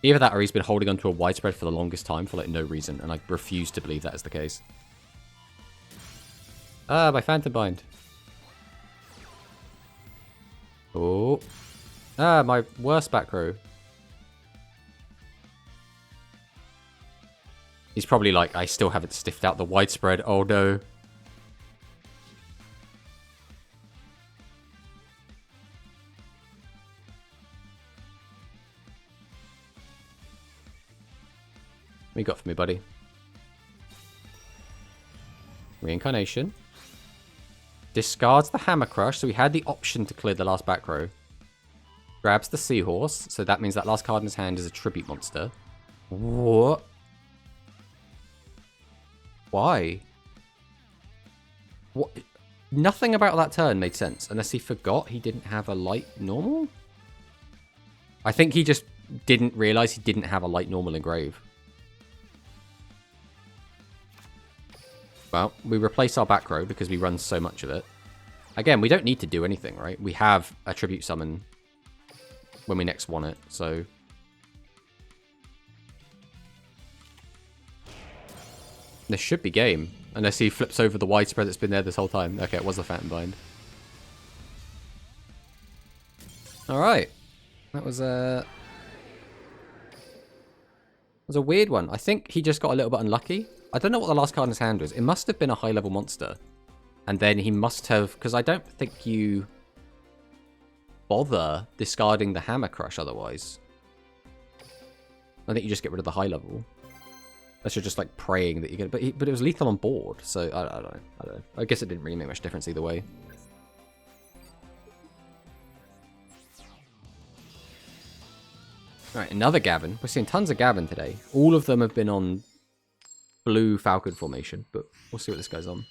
Either that or he's been holding onto a widespread for the longest time for like no reason, and I refuse to believe that is the case. Ah, my Phantom Bind. Oh. Ah, my worst back row. He's probably like, I still haven't stiffed out the widespread. Oh no. What you got for me, buddy? Reincarnation. Discards the Hammer Crush, so he had the option to clear the last back row. Grabs the Seahorse, so that means that last card in his hand is a tribute monster. What? Why? What? Nothing about that turn made sense, unless he forgot he didn't have a light normal? I think he just didn't realize he didn't have a light normal engrave. Well, we replace our back row because we run so much of it. Again, we don't need to do anything, right? We have a tribute summon when we next want it, so... This should be game. Unless he flips over the widespread that's been there this whole time. Okay, it was the Phantom Bind. Alright. That was a weird one. I think he just got a little bit unlucky. I don't know what the last card in his hand was. It must have been a high-level monster. And then he must have... Because I don't think you bother discarding the Hammer Crush otherwise. I think you just get rid of the high level. Unless you're just like praying that you get... But it was lethal on board, so I don't know. I guess it didn't really make much difference either way. Alright, another Gavin. We're seeing tons of Gavin today. All of them have been on blue Falcon formation, but we'll see what this guy's on.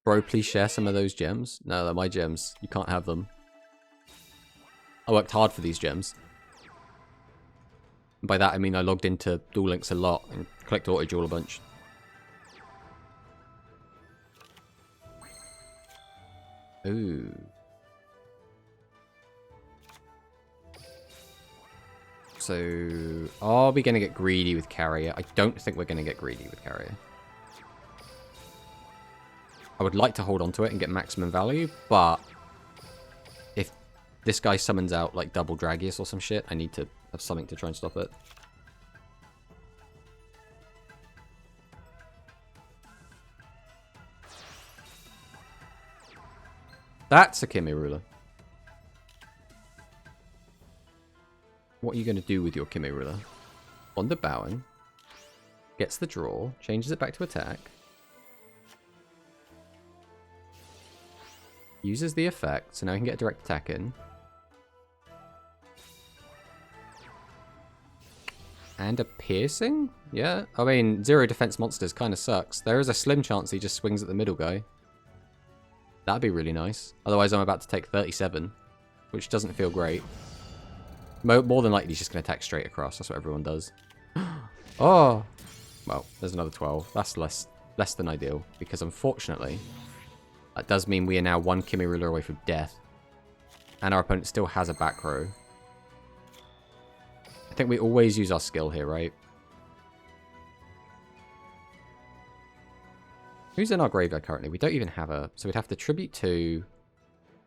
Bro, please share some of those gems. No, they're my gems. You can't have them. I worked hard for these gems. And by that I mean I logged into Duel Links a lot and collect Auto Duel a bunch. Ooh. So, are we going to get greedy with Carrier? I don't think we're going to get greedy with Carrier. I would like to hold on to it and get maximum value, but if this guy summons out like double Dragius or some shit, I need to have something to try and stop it. That's a Kimi Ruler. What are you going to do with your Kimi Ruler? Wonder Bowen. Gets the draw. Changes it back to attack. Uses the effect, so now he can get a direct attack in. And a piercing? Yeah. I mean, 0 defense monsters kind of sucks. There is a slim chance he just swings at the middle guy. That'd be really nice. Otherwise, I'm about to take 37, which doesn't feel great. More than likely, he's just going to attack straight across. That's what everyone does. Oh! Well, there's another 12. That's less than ideal, because unfortunately, that does mean we are now one Kimi Ruler away from death. And our opponent still has a back row. I think we always use our skill here, right? Who's in our graveyard currently? We don't even have a... So we'd have to tribute 2,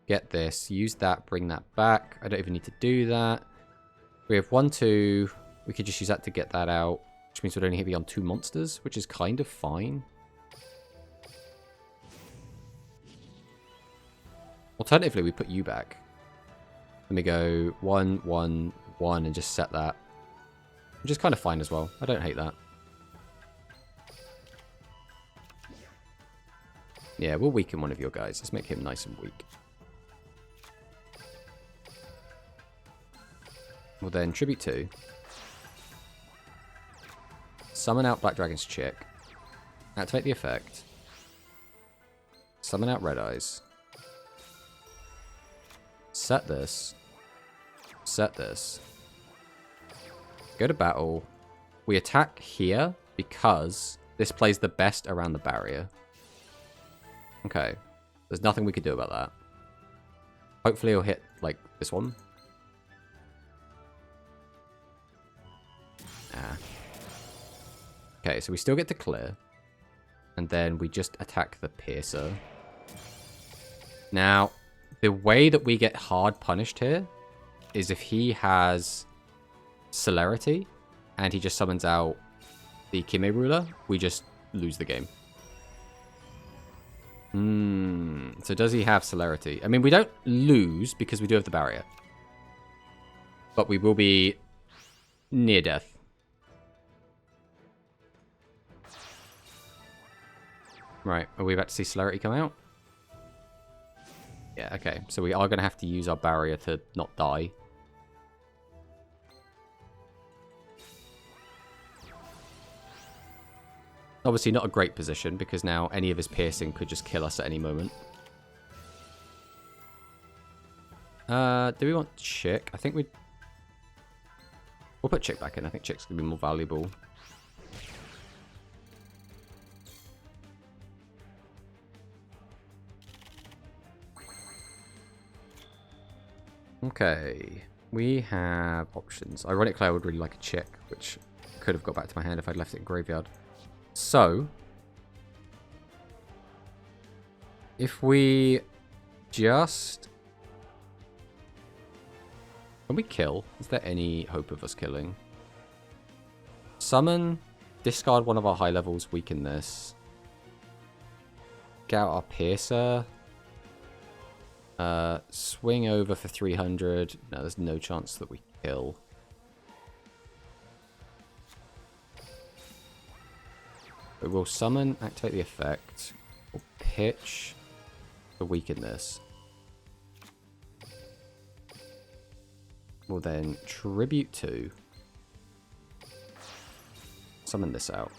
get this, use that, bring that back. I don't even need to do that. We have 1, 2. We could just use that to get that out, which means we'd only be on 2 monsters, which is kind of fine. Alternatively, we put you back. Let me go 1, 1, 1, and just set that. Which is kind of fine as well. I don't hate that. Yeah, we'll weaken one of your guys. Let's make him nice and weak. We'll then tribute 2. Summon out Black Dragon's Chick. Activate the effect. Summon out Red Eyes. Set this. Set this. Go to battle. We attack here because This plays the best around the barrier. Okay. There's nothing we could do about that. Hopefully he'll hit, like, this one. Ah. Okay, so we still get to clear. And then we just attack the Piercer. Now, the way that we get hard punished here is if he has Celerity and he just summons out the Kime Ruler, we just lose the game. So does he have Celerity? I mean, we don't lose because we do have the barrier. But we will be near death. Right, are we about to see Celerity come out? Yeah, okay. So we are going to have to use our barrier to not die. Obviously not a great position, because now any of his piercing could just kill us at any moment. Do we want Chick? I think we'll put Chick back in. I think Chick's going to be more valuable. Okay. We have options. Ironically, I would really like a Chick, which could have got back to my hand if I'd left it in Graveyard. So, if we just... Can we kill? Is there any hope of us killing? Summon, discard one of our high levels, weaken this. Get out our Piercer. Swing over for 300. No, there's no chance that we kill. But we'll summon, activate the effect. We'll pitch to weaken this. We'll then tribute to. Summon this out.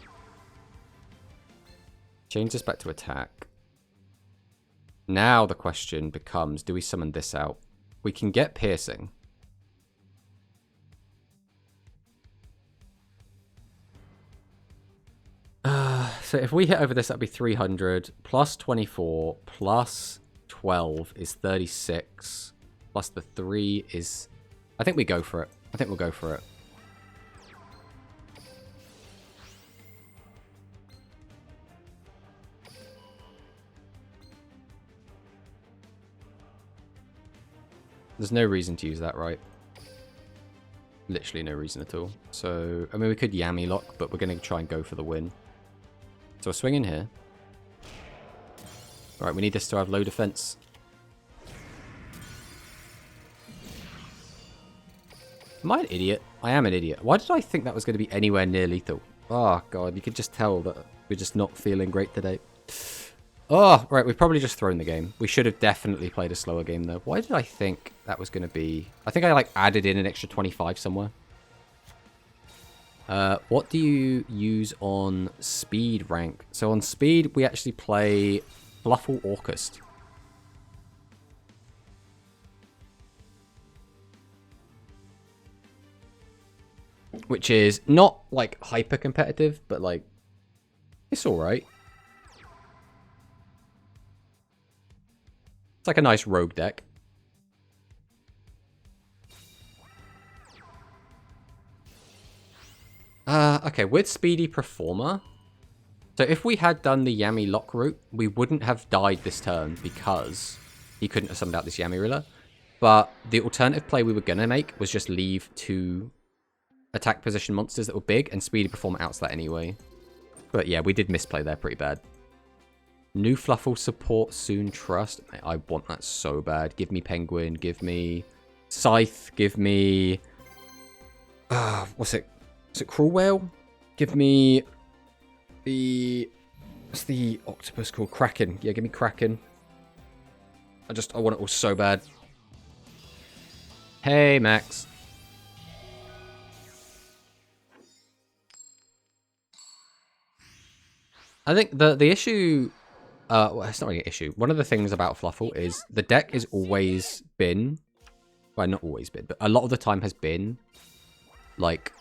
Change this back to attack. Now the question becomes, do we summon this out? We can get piercing. So if we hit over this, that'd be 300. Plus 24, plus 12 is 36. Plus the 3 is... I think we go for it. I think we'll go for it. There's no reason to use that, right? Literally no reason at all. So, I mean, we could Yami lock, but we're going to try and go for the win. So we're swinging here. Alright, we need this to have low defense. Am I an idiot? I am an idiot. Why did I think that was going to be anywhere near lethal? Oh, God, you could just tell that we're just not feeling great today. Oh, right, we've probably just thrown the game. We should have definitely played a slower game, though. Why did I think that was going to be... I think I, like, added in an extra 25 somewhere. What do you use on speed rank? So on speed, we actually play Fluffle Orcust. Which is not, like, hyper competitive, but, like, it's alright. It's like a nice rogue deck. Okay, with Speedy Performer, so if we had done the Yami lock route, we wouldn't have died this turn because he couldn't have summoned out this Yami Ruler. But the alternative play we were going to make was just leave 2 attack position monsters that were big, and Speedy Performer outs that anyway. But yeah, we did misplay there pretty bad. New Fluffle support soon, trust. I want that so bad. Give me Penguin, give me Scythe, give me... what's it? Is it Cruel Whale? Give me the... What's the octopus called? Kraken. Yeah, give me Kraken. I want it all so bad. Hey, Max. I think the issue... well, it's not really an issue. One of the things about Fluffle is the deck has always been... Well, not always been, but a lot of the time has been... Like...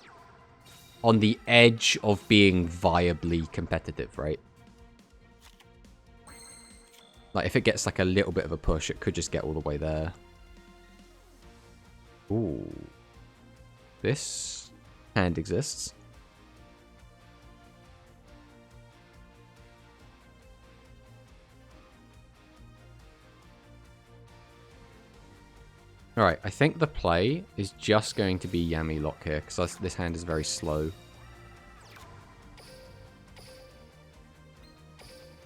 on the edge of being viably competitive, right? Like, if it gets like a little bit of a push, it could just get all the way there. Ooh. This hand exists. Alright, I think the play is just going to be Yami Lock here, because this hand is very slow.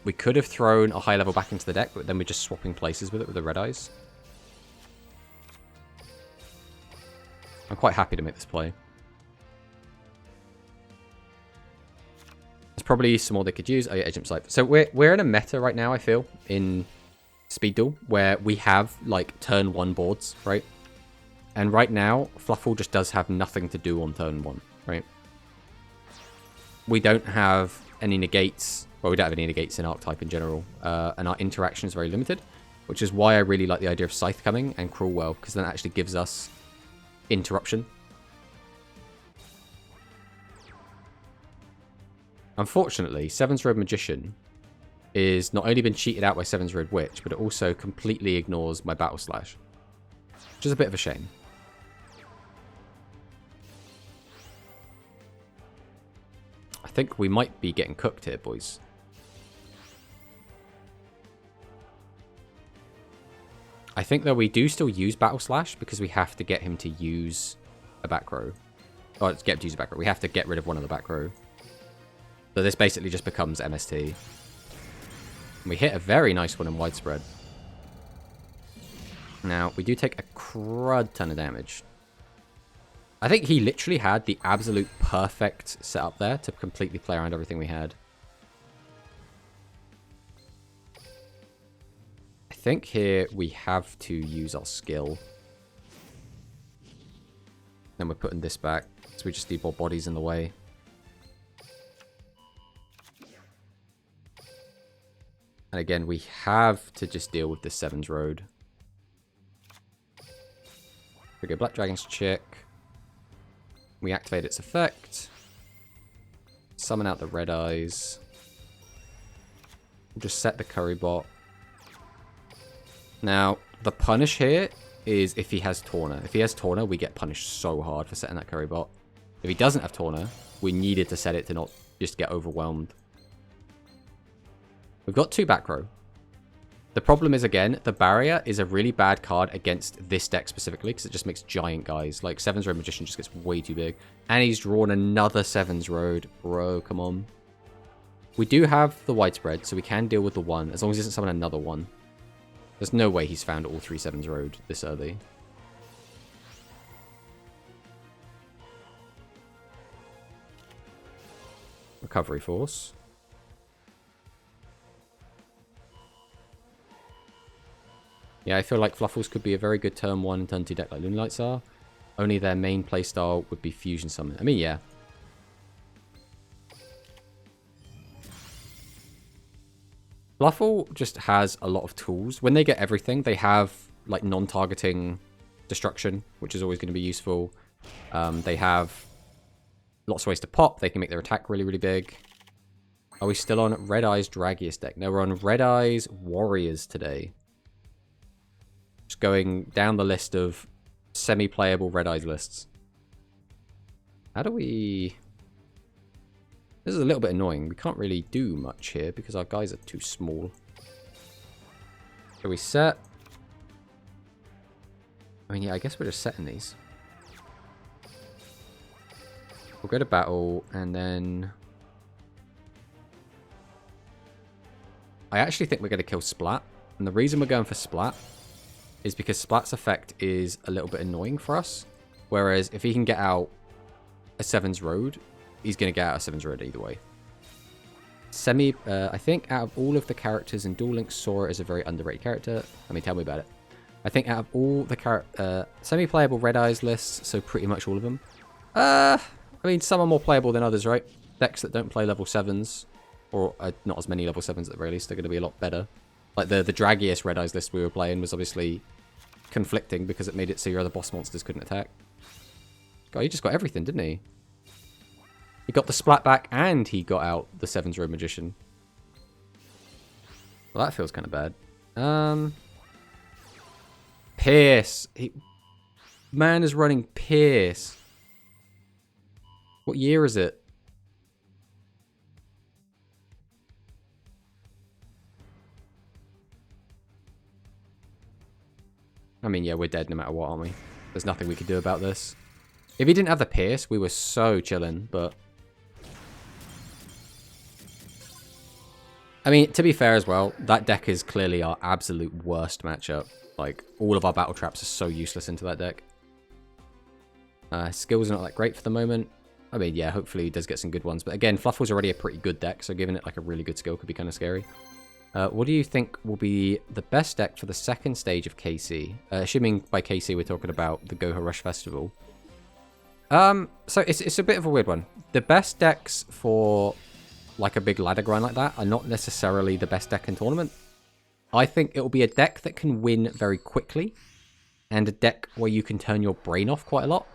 We could have thrown a high level back into the deck, but then we're just swapping places with it with the red eyes. I'm quite happy to make this play. There's probably some more they could use. Oh yeah, Agent Scythe. So we're in a meta right now, I feel, in Speed Duel, where we have, like, turn 1 boards, right? And right now, Fluffle just does have nothing to do on turn 1, right? We don't have any negates. Well, we don't have any negates in Archetype in general. And our interaction is very limited, which is why I really like the idea of Scythe coming and Cruel Well, because then it actually gives us interruption. Unfortunately, Seven's Road Magician is not only been cheated out by Seven's Road Witch, but it also completely ignores my Battle Slash, which is a bit of a shame. I think we might be getting cooked here, boys. I think that we do still use Battle Slash because we have to get him to use a back row. Or get him to use a back row. We have to get rid of one of the back row. So this basically just becomes MST. We hit a very nice one in Widespread. Now, we do take a crud ton of damage. I think he literally had the absolute perfect setup there to completely play around everything we had. I think here we have to use our skill. Then we're putting this back, so we just need more bodies in the way. And again, we have to just deal with this Seven's Road. We go Black Dragon's Chick. We activate its effect. Summon out the Red Eyes. We'll just set the Curry Bot. Now, the punish here is if he has Tawna. If he has Tawna, we get punished so hard for setting that Curry Bot. If he doesn't have Tawna, we needed to set it to not just get overwhelmed. We've got 2 back row. The problem is, again, the Barrier is a really bad card against this deck specifically, because it just makes giant guys. Like, Seven's Road Magician just gets way too big. And he's drawn another Seven's Road. Bro, come on. We do have the Widespread, so we can deal with the 1, as long as he doesn't summon another 1. There's no way he's found all 3 Seven's Road this early. Recovery Force. Yeah, I feel like Fluffles could be a very good turn 1 and turn 2 deck like Loonlights are. Only their main playstyle would be Fusion Summon. I mean, yeah. Fluffle just has a lot of tools. When they get everything, they have like non-targeting destruction, which is always going to be useful. They have lots of ways to pop. They can make their attack really, really big. Are we still on Red Eyes Dragius deck? No, we're on Red Eyes Warriors today. Just going down the list of semi-playable Red Eyes lists. How do we... This is a little bit annoying. We can't really do much here because our guys are too small. Shall we set? I mean, yeah, I guess we're just setting these. We'll go to battle and then... I actually think we're going to kill Splat. And the reason we're going for Splat is because Splat's effect is a little bit annoying for us. Whereas if he can get out a Seven's Road, he's going to get out a Seven's Road either way. I think out of all of the characters in Duel Links, Sora is a very underrated character. I mean, tell me about it. I think out of all the semi-playable Red Eyes lists, so pretty much all of them. I mean, some are more playable than others, right? Decks that don't play level 7s, or not as many level 7s at the very least, are going to be a lot better. Like the Dragius Red Eyes list we were playing was obviously conflicting because it made it so your other boss monsters couldn't attack. God, he just got everything, didn't he? He got the splat back and he got out the 7's Road Magician. Well, that feels kind of bad. Pierce. Man is running Pierce. What year is it? I mean, yeah, we're dead no matter what, aren't we? There's nothing we could do about this. If he didn't have the Pierce, we were so chilling, but... I mean, to be fair as well, that deck is clearly our absolute worst matchup. Like, all of our battle traps are so useless into that deck. Skills are not that great for the moment. I mean, yeah, hopefully he does get some good ones. But again, Fluffle's already a pretty good deck, so giving it like a really good skill could be kind of scary. What do you think will be the best deck for the second stage of KC? Assuming by KC we're talking about the Goha Rush Festival. So it's a bit of a weird one. The best decks for like a big ladder grind like that are not necessarily the best deck in tournament. I think it will be a deck that can win very quickly and a deck where you can turn your brain off quite a lot.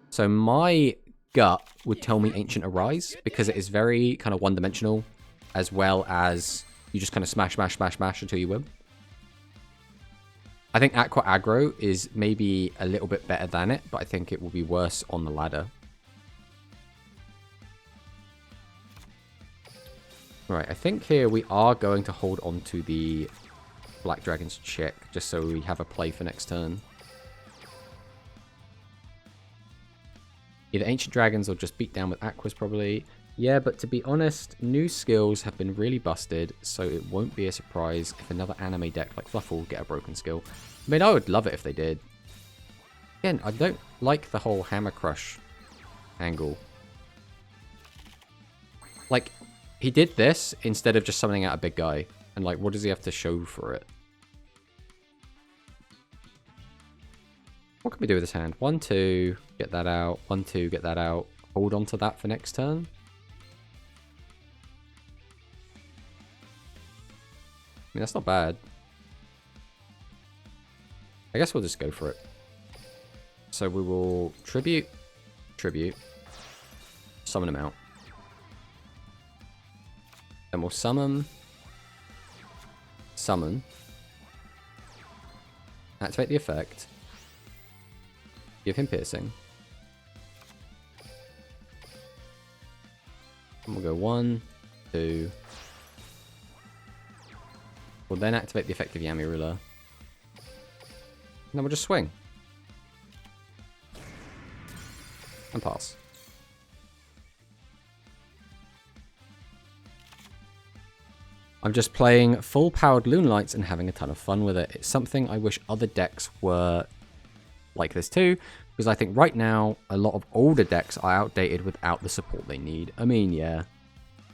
So my gut would tell me Ancient Arise because it is very kind of one-dimensional, as well as you just kind of smash, smash, smash, smash until you win. I think Aqua Aggro is maybe a little bit better than it, but I think it will be worse on the ladder. Right, I think here we are going to hold on to the Black Dragon's Check, just so we have a play for next turn. Either Ancient Dragons or just beat down with Aquas, probably. Yeah, but to be honest, new skills have been really busted, so it won't be a surprise if another anime deck like Fluffle will get a broken skill. I mean, I would love it if they did. Again, I don't like the whole Hammer Crush angle. Like, he did this instead of just summoning out a big guy. And, like, what does he have to show for it? What can we do with this hand? 1, 2, get that out. 1, 2, get that out. Hold on to that for next turn. I mean, that's not bad. I guess we'll just go for it. So we will tribute, summon him out. Then we'll summon, activate the effect, give him piercing. And we'll go 1, 2. We'll then activate the effect of Yami Ruler. And then we'll just swing. And pass. I'm just playing full-powered Loonlights and having a ton of fun with it. It's something I wish other decks were like this too, because I think right now a lot of older decks are outdated without the support they need. I mean, yeah.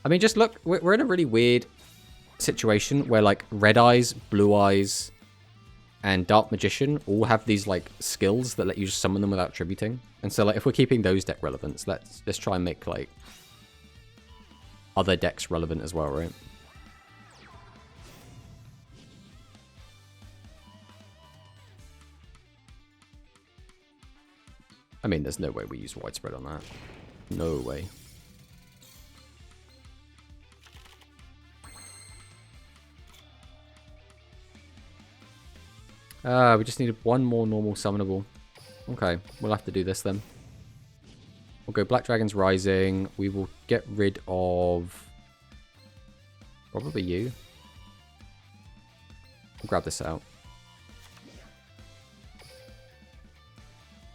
I mean, just look, we're in a really weird situation where like Red Eyes, Blue Eyes, and Dark Magician all have these like skills that let you just summon them without tributing. And so like if we're keeping those deck relevance, let's try and make like other decks relevant as well, right? I mean, there's no way we use Widespread on that. No way. We just needed one more normal summonable. Okay, we'll have to do this then. We'll go Black Dragon's Rising. We will get rid of... probably you. We'll grab this out.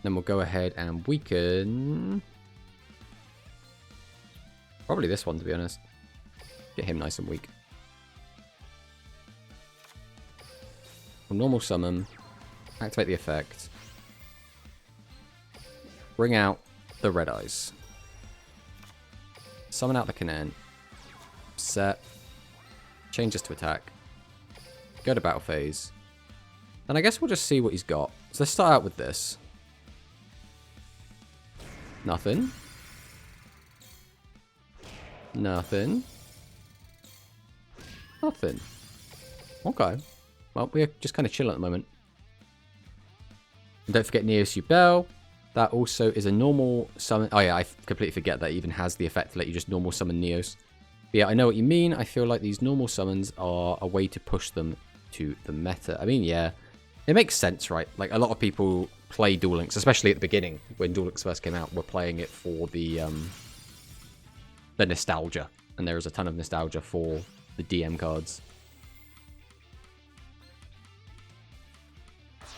Then we'll go ahead and weaken... probably this one, to be honest. Get him nice and weak. We'll normal summon. Activate the effect. Bring out the Red Eyes. Summon out the Canaan. Set. Change this to attack. Go to battle phase. And I guess we'll just see what he's got. So let's start out with this. Nothing. Nothing. Nothing. Okay. Well, we're just kind of chilling at the moment. And don't forget Neosu Bell. That also is a normal summon. Oh yeah, I completely forget that it even has the effect to let you just normal summon Neos. But yeah, I know what you mean. I feel like these normal summons are a way to push them to the meta. I mean, yeah, it makes sense, right? Like, a lot of people play Duel Links, especially at the beginning, when Duel Links first came out, were playing it for the nostalgia. And there is a ton of nostalgia for the DM cards.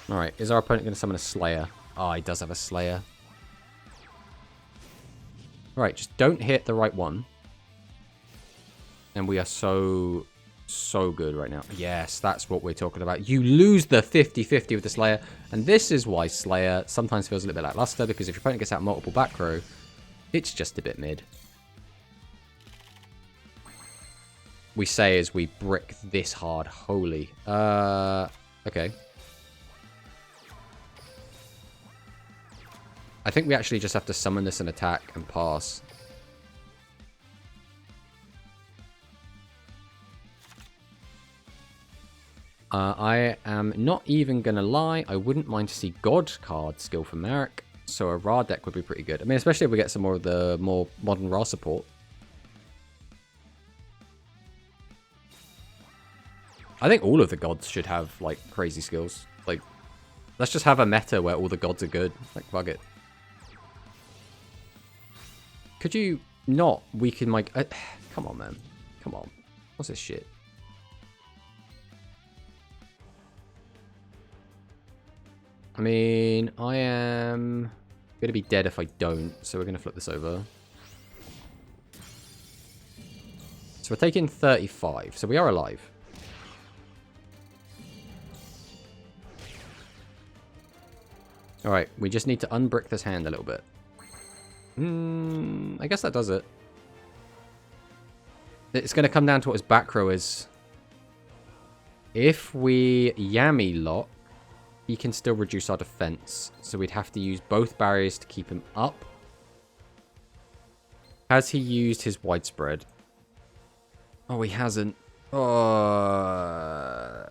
Alright, is our opponent going to summon a Slayer? Oh, he does have a Slayer. Alright, just don't hit the right one. And we are so good right now. Yes, that's what we're talking about. You lose the 50-50 with the Slayer. And this is why Slayer sometimes feels a little bit lackluster, because if your opponent gets out multiple back row, it's just a bit mid. We say as we brick this hard. Holy. Okay. I think we actually just have to summon this and attack and pass. I am not even going to lie. I wouldn't mind to see God card skill for Marek. So a Ra deck would be pretty good. I mean, especially if we get some more of the more modern Ra support. I think all of the gods should have, like, crazy skills. Like, let's just have a meta where all the gods are good. Like, fuck it. Could you not weaken my... come on, man. Come on. What's this shit? I mean, I am going to be dead if I don't, so we're going to flip this over. So we're taking 35, so we are alive. Alright, we just need to unbrick this hand a little bit. I guess that does it. It's going to come down to what his back row is. If we Yami lock, he can still reduce our defense. So we'd have to use both barriers to keep him up. Has he used his widespread? Oh, he hasn't. Oh.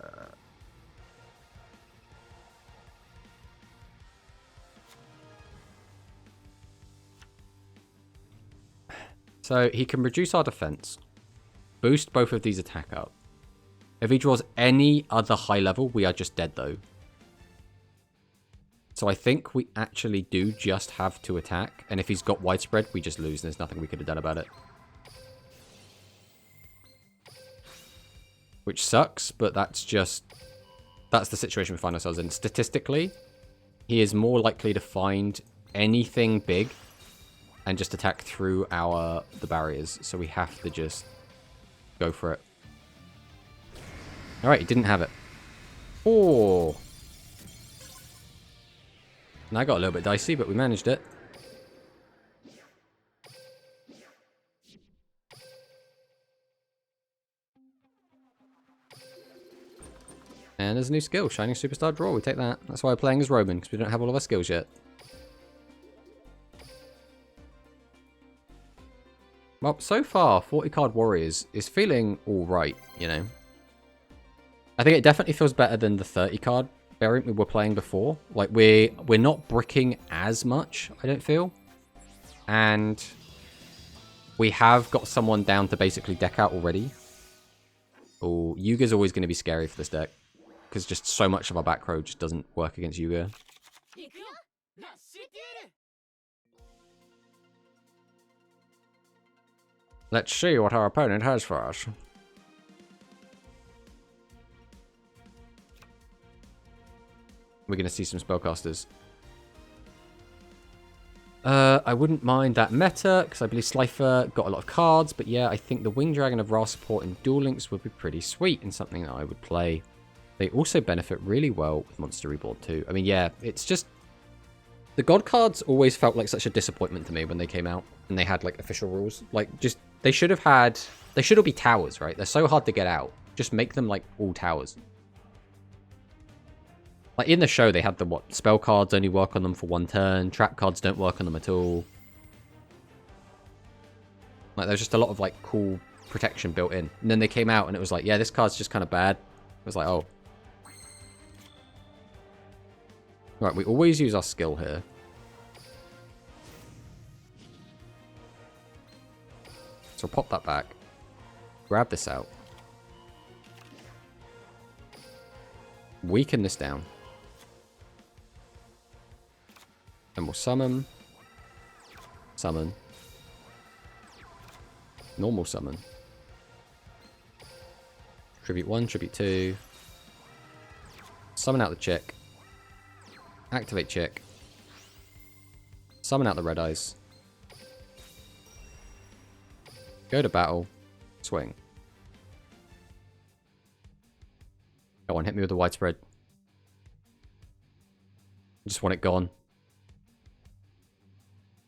So he can reduce our defense, boost both of these attack up. If he draws any other high level, we are just dead though. So I think we actually do just have to attack. And if he's got widespread, we just lose. There's nothing we could have done about it. Which sucks, but that's the situation we find ourselves in. Statistically, he is more likely to find anything big and just attack through the barriers. So we have to just go for it. Alright, he didn't have it. Oh. And I got a little bit dicey, but we managed it. And there's a new skill, Shining Superstar Draw. We take that. That's why we're playing as Roman, because we don't have all of our skills yet. Well, so far, 40-card Warriors is feeling alright, you know. I think it definitely feels better than the 30-card variant we were playing before. Like, we're not bricking as much, I don't feel. And we have got someone down to basically deck out already. Oh, Yuga's always going to be scary for this deck. Because just so much of our back row just doesn't work against Yuga. Let's see what our opponent has for us. We're going to see some spellcasters. I wouldn't mind that meta, because I believe Slifer got a lot of cards. But yeah, I think the Winged Dragon of Ra support in Duel Links would be pretty sweet and something that I would play. They also benefit really well with Monster Reborn too. I mean, yeah, it's just... The God cards always felt like such a disappointment to me when they came out and they had, like, official rules. Like, just... They should have had... They should all be towers, right? They're so hard to get out. Just make them, like, all towers. Like, in the show, they had the, what? Spell cards only work on them for one turn. Trap cards don't work on them at all. Like, there's just a lot of, like, cool protection built in. And then they came out and it was like, yeah, this card's just kind of bad. It was like, oh. Right, we always use our skill here. So I'll pop that back. Grab this out. Weaken this down. And we'll summon. Summon. Normal summon. Tribute 1, Tribute 2. Summon out the chick. Activate chick. Summon out the red eyes. Go to battle. Swing. Go on, hit me with the widespread. Just want it gone.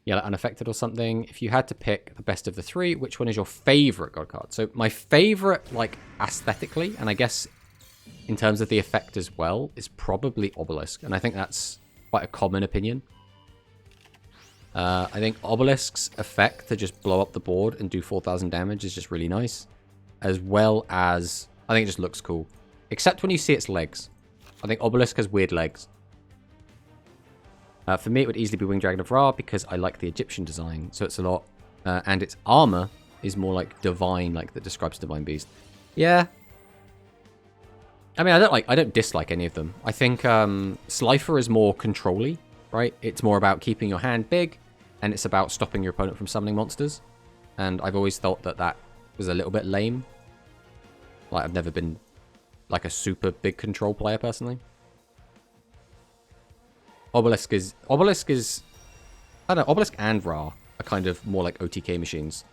Yeah, like unaffected or something. If you had to pick the best of the three, which one is your favorite god card? So my favorite, like, aesthetically, and I guess in terms of the effect as well, is probably Obelisk. And I think that's quite a common opinion. I think Obelisk's effect to just blow up the board and do 4,000 damage is just really nice. As well as, I think it just looks cool. Except when you see its legs. I think Obelisk has weird legs. For me, it would easily be Winged Dragon of Ra because I like the Egyptian design. So it's a lot. And its armor is more like divine, like that describes Divine Beast. Yeah. I mean, I don't dislike any of them. I think Slifer is more control-y, right? It's more about keeping your hand big, and it's about stopping your opponent from summoning monsters. And I've always thought that that was a little bit lame. Like, I've never been like a super big control player personally. Obelisk is I don't know, Obelisk and Ra are kind of more like OTK machines.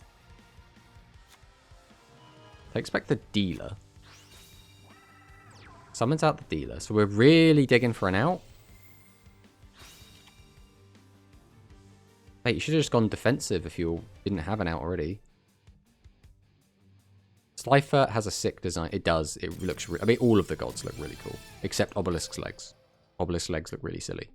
Takes back the dealer. Summons out the dealer. So we're really digging for an out. Hey, you should have just gone defensive if you didn't have an out already. Slifer has a sick design. It does. It looks... I mean, all of the gods look really cool. Except Obelisk's legs. Obelisk's legs look really silly.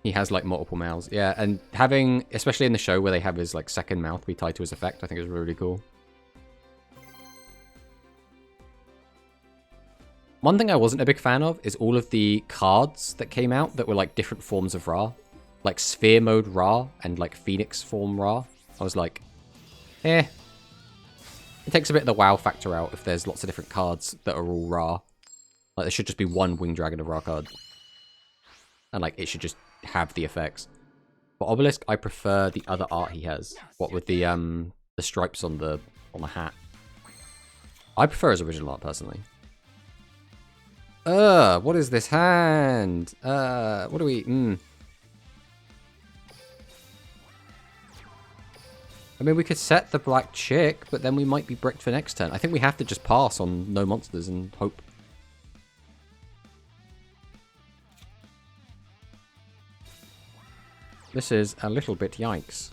He has, like, multiple mouths. Yeah, and having... Especially in the show where they have his, like, second mouth be tied to his effect, I think is really cool. One thing I wasn't a big fan of is all of the cards that came out that were, like, different forms of Ra. Like, Sphere Mode Ra and, like, Phoenix Form Ra. I was like, eh. It takes a bit of the wow factor out if there's lots of different cards that are all Ra. Like, there should just be one Winged Dragon of Ra card. And, like, it should just have the effects. For Obelisk, I prefer the other art he has. What with the stripes on the hat. I prefer his original art, personally. What is this hand? What do we... I mean, we could set the black chick, but then we might be bricked for next turn. I think we have to just pass on no monsters and hope. This is a little bit yikes.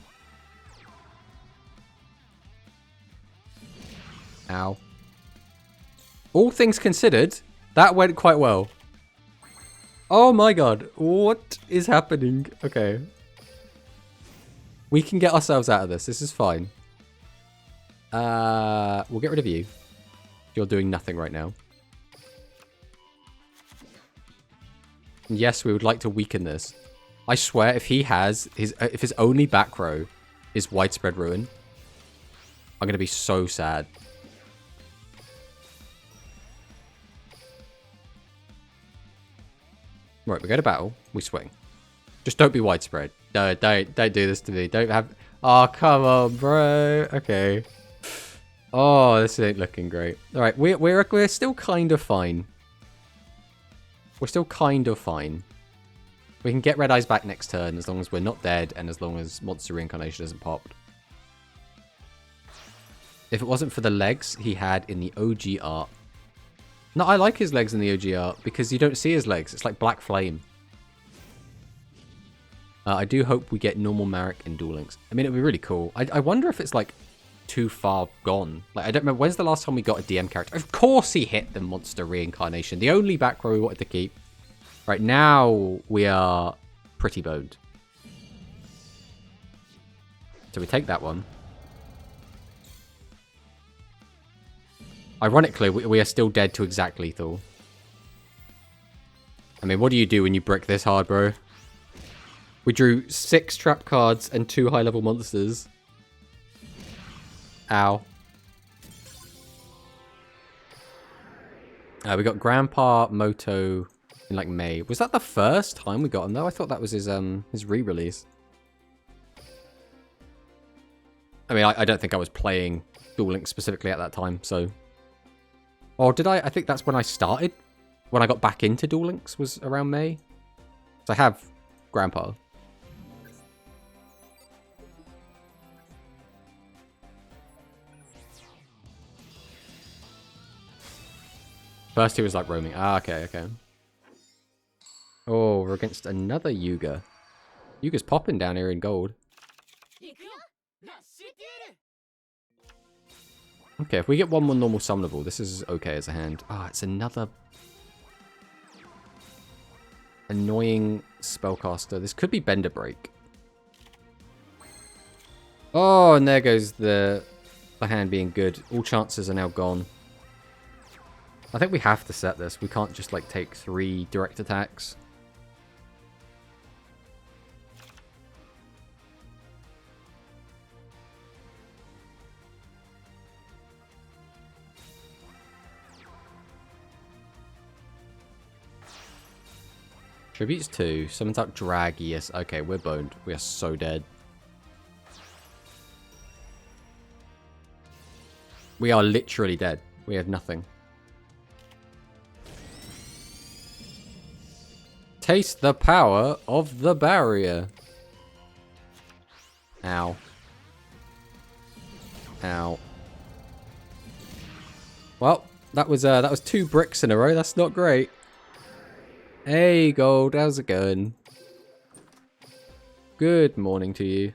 Ow. All things considered, that went quite well. Oh my god, what is happening? Okay. We can get ourselves out of this. This is fine. We'll get rid of you. You're doing nothing right now. And yes, we would like to weaken this. I swear, if he has if his only back row is Widespread Ruin, I'm gonna be so sad. Right, we go to battle. We swing. Just don't be widespread. No, don't do this to me. Don't have... Oh, come on, bro. Okay. Oh, this ain't looking great. All right, we're still kind of fine. We're still kind of fine. We can get Red Eyes back next turn as long as we're not dead and as long as Monster Reincarnation isn't popped. If it wasn't for the legs he had in the OG art. No, I like his legs in the OG art because you don't see his legs. It's like Black Flame. I do hope we get normal Marek and Duel Links. I mean, it would be really cool. I wonder if it's, like, too far gone. Like, I don't remember. When's the last time we got a DM character? Of course he hit the Monster Reincarnation. The only back row we wanted to keep. Right, now we are pretty boned. So we take that one. Ironically, we are still dead to exact lethal. I mean, what do you do when you brick this hard, bro? We drew 6 trap cards and 2 high-level monsters. Ow. We got Grandpa Moto in like May. Was that the first time we got him though? I thought that was his re-release. I mean, I don't think I was playing Duel Links specifically at that time, so... Or did I? I think that's when I started. When I got back into Duel Links was around May. So I have Grandpa. First he was like roaming. Ah, okay. Oh, we're against another Yuga. Yuga's popping down here in gold. Okay, if we get one more normal summonable, this is okay as a hand. Ah, it's another annoying spellcaster. This could be Bender Break. Oh, and there goes the hand being good. All chances are now gone. I think we have to set this. We can't just like take 3 direct attacks. Tributes 2. Summons out Dragius. Okay, we're boned. We are so dead. We are literally dead. We have nothing. Taste the power of the barrier. Ow. Ow. Well, that was 2 bricks in a row. That's not great. Hey, Gold, how's it going? Good morning to you.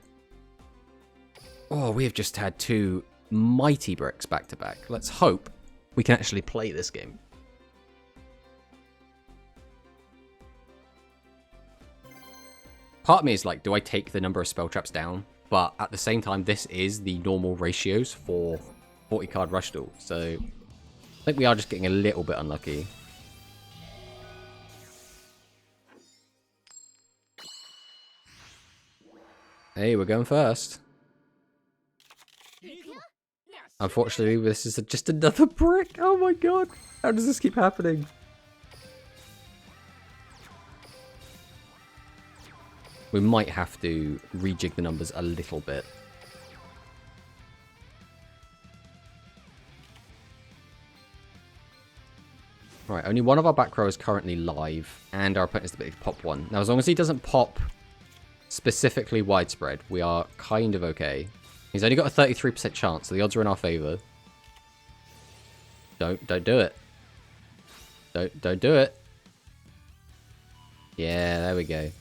Oh, we have just had 2 mighty bricks back to back. Let's hope we can actually play this game. Part of me is like, do I take the number of spell traps down? But at the same time, this is the normal ratios for 40 card Rush Duel. So I think we are just getting a little bit unlucky. Hey, we're going first. Unfortunately, this is just another brick. Oh my god. How does this keep happening? We might have to rejig the numbers a little bit. Right, only one of our back row is currently live, and our opponent is the big pop one. Now, as long as he doesn't pop specifically widespread, we are kind of okay. He's only got a 33% chance, so the odds are in our favor. Don't do it. Don't do it. Yeah, there we go.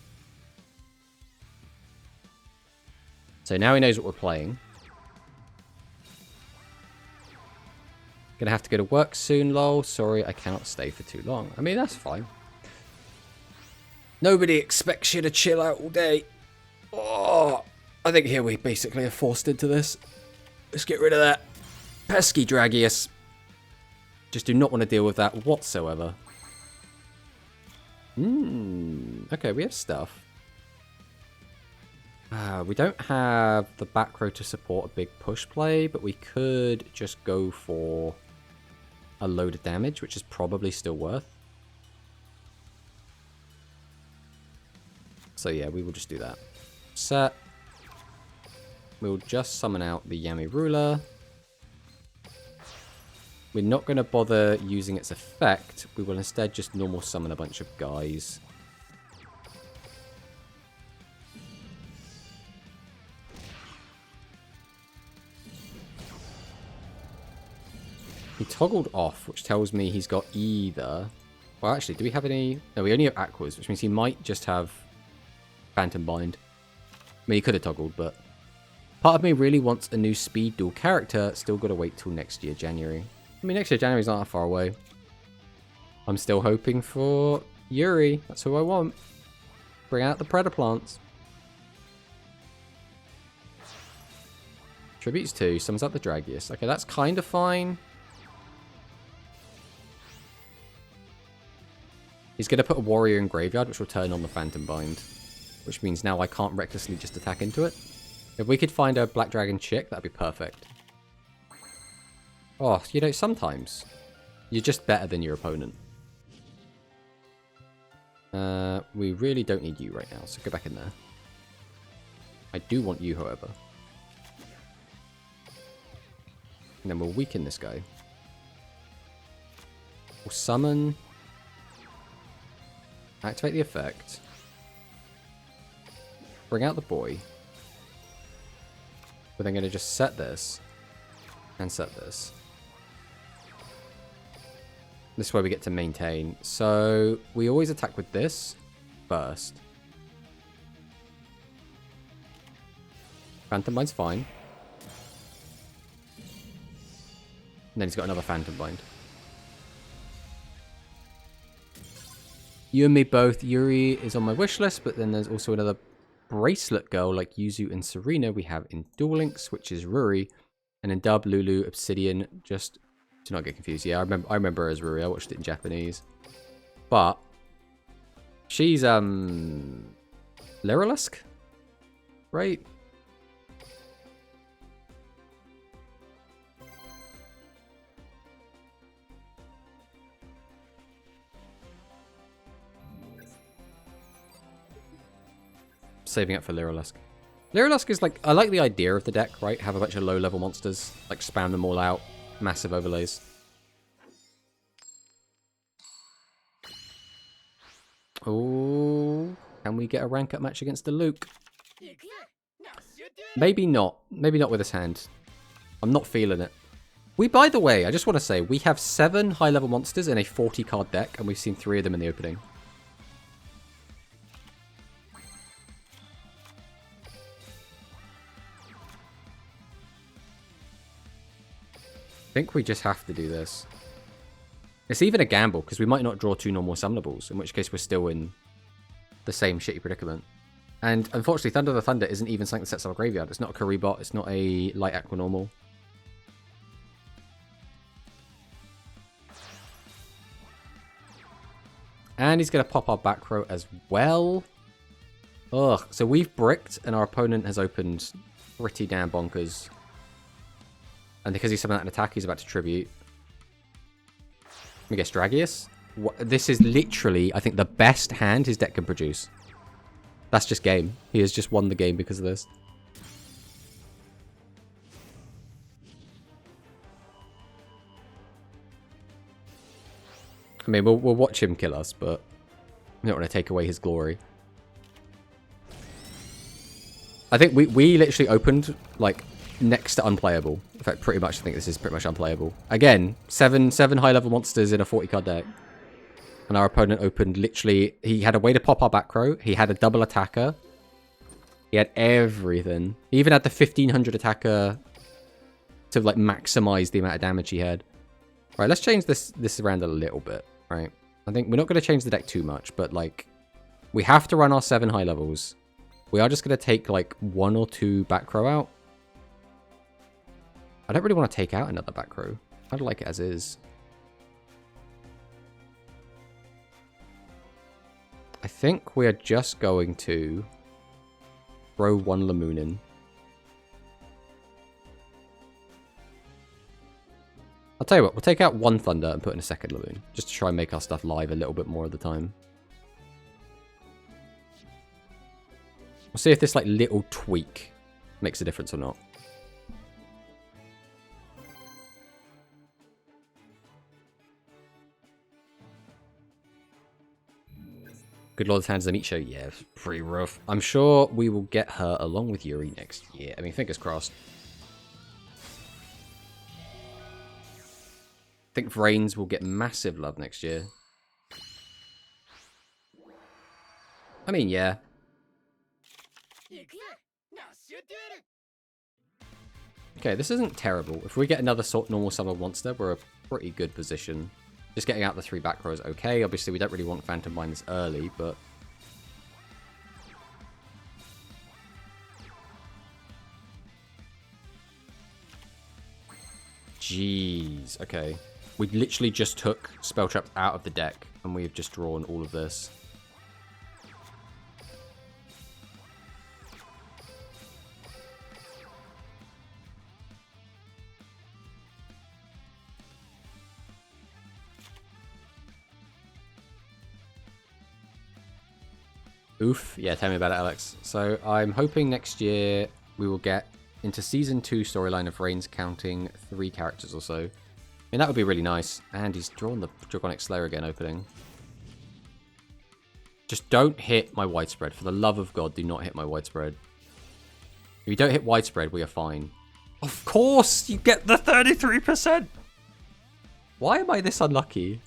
So now he knows what we're playing. Gonna have to go to work soon, lol. Sorry, I cannot stay for too long. I mean, that's fine. Nobody expects you to chill out all day. Oh, I think here we basically are forced into this. Let's get rid of that pesky Dragius. Just do not want to deal with that whatsoever. Okay, we have stuff. We don't have the back row to support a big push play, but we could just go for a load of damage, which is probably still worth. So yeah, we will just do that. Set. We'll just summon out the Yami Ruler. We're not going to bother using its effect. We will instead just normal summon a bunch of guys. He toggled off, which tells me he's got either... Well, actually, do we have any... No, we only have Aquas, which means he might just have Phantom Bind. I mean, he could have toggled, but... Part of me really wants a new Speed Duel character. Still got to wait till next year, January. I mean, next year, January's not that far away. I'm still hoping for Yuri. That's who I want. Bring out the Predaplants. Tributes 2. Summons up the Dragius. Okay, that's kind of fine. He's going to put a warrior in graveyard, which will turn on the Phantom Bind. which means now I can't recklessly just attack into it. If we could find a Black Dragon chick, that'd be perfect. Oh, you know, sometimes you're just better than your opponent. We really don't need you right now, so go back in there. I do want you, however. And then we'll weaken this guy. We'll summon. Activate the effect. Bring out the boy. But I'm going to just set this. And set this. This way we get to maintain. So we always attack with this first. Phantom Bind's fine. And then he's got another Phantom Bind. You and me both. Yuri is on my wish list, but then there's also another bracelet girl like Yuzu and Serena we have in Duel Links, which is Ruri. And in dub, Lulu, Obsidian, just to not get confused. Yeah, I remember her as Ruri. I watched it in Japanese. But she's Lyrilusk? Right? Saving up for Lyrilusk. Lyrilusk is like, I like the idea of the deck, right? Have a bunch of low-level monsters, like spam them all out, massive overlays. Oh, can we get a rank up match against the Luke? Maybe not. Maybe not with this hand. I'm not feeling it. We, by the way, I just want to say, we have 7 high-level monsters in a 40-card deck, and we've seen 3 of them in the opening. I think we just have to do this. It's even a gamble, because we might not draw 2 normal summonables, in which case we're still in the same shitty predicament. And unfortunately, Thunder the Thunder isn't even something that sets up a graveyard. It's not a Karibot, it's not a light aqua normal. And he's going to pop our back row as well. Ugh, so we've bricked, and our opponent has opened pretty damn bonkers. And because he's summoned that an attack, he's about to tribute. Let me guess, Dragius? This is literally, I think, the best hand his deck can produce. That's just game. He has just won the game because of this. I mean, we'll watch him kill us, but we don't want to take away his glory. I think we literally opened, like, next to unplayable. In fact, pretty much, I think this is pretty much unplayable. Again, seven high-level monsters in a 40-card deck. And our opponent opened literally... He had a way to pop our back row. He had a double attacker. He had everything. He even had the 1500 attacker to, like, maximize the amount of damage he had. Right, let's change this around a little bit, right? I think we're not going to change the deck too much, but, like, we have to run our 7 high levels. We are just going to take, like, 1 or 2 back row out. I don't really want to take out another back row. I'd like it as is. I think we are just going to throw 1 Lamoon in. I'll tell you what, we'll take out 1 Thunder and put in a second Lamoon, just to try and make our stuff live a little bit more of the time. We'll see if this like little tweak makes a difference or not. Good Lord's Hands and Nietzsche, yeah, it's pretty rough. I'm sure we will get her along with Yuri next year. I mean, fingers crossed. I think Vrains will get massive love next year. I mean, yeah. Okay, this isn't terrible. If we get another normal summer monster, we're a pretty good position. Just getting out the 3 back rows, okay. Obviously, we don't really want Phantom Bind this early, but... Jeez, okay. We literally just took Spell Traps out of the deck, and we've just drawn all of this. Oof. Yeah, tell me about it, Alex. So I'm hoping next year we will get into Season 2 storyline of Reigns counting 3 characters or so. I mean, that would be really nice. And he's drawn the Dragonic Slayer again opening. Just don't hit my widespread. For the love of God, do not hit my widespread. If you don't hit widespread, we are fine. Of course, you get the 33%. Why am I this unlucky?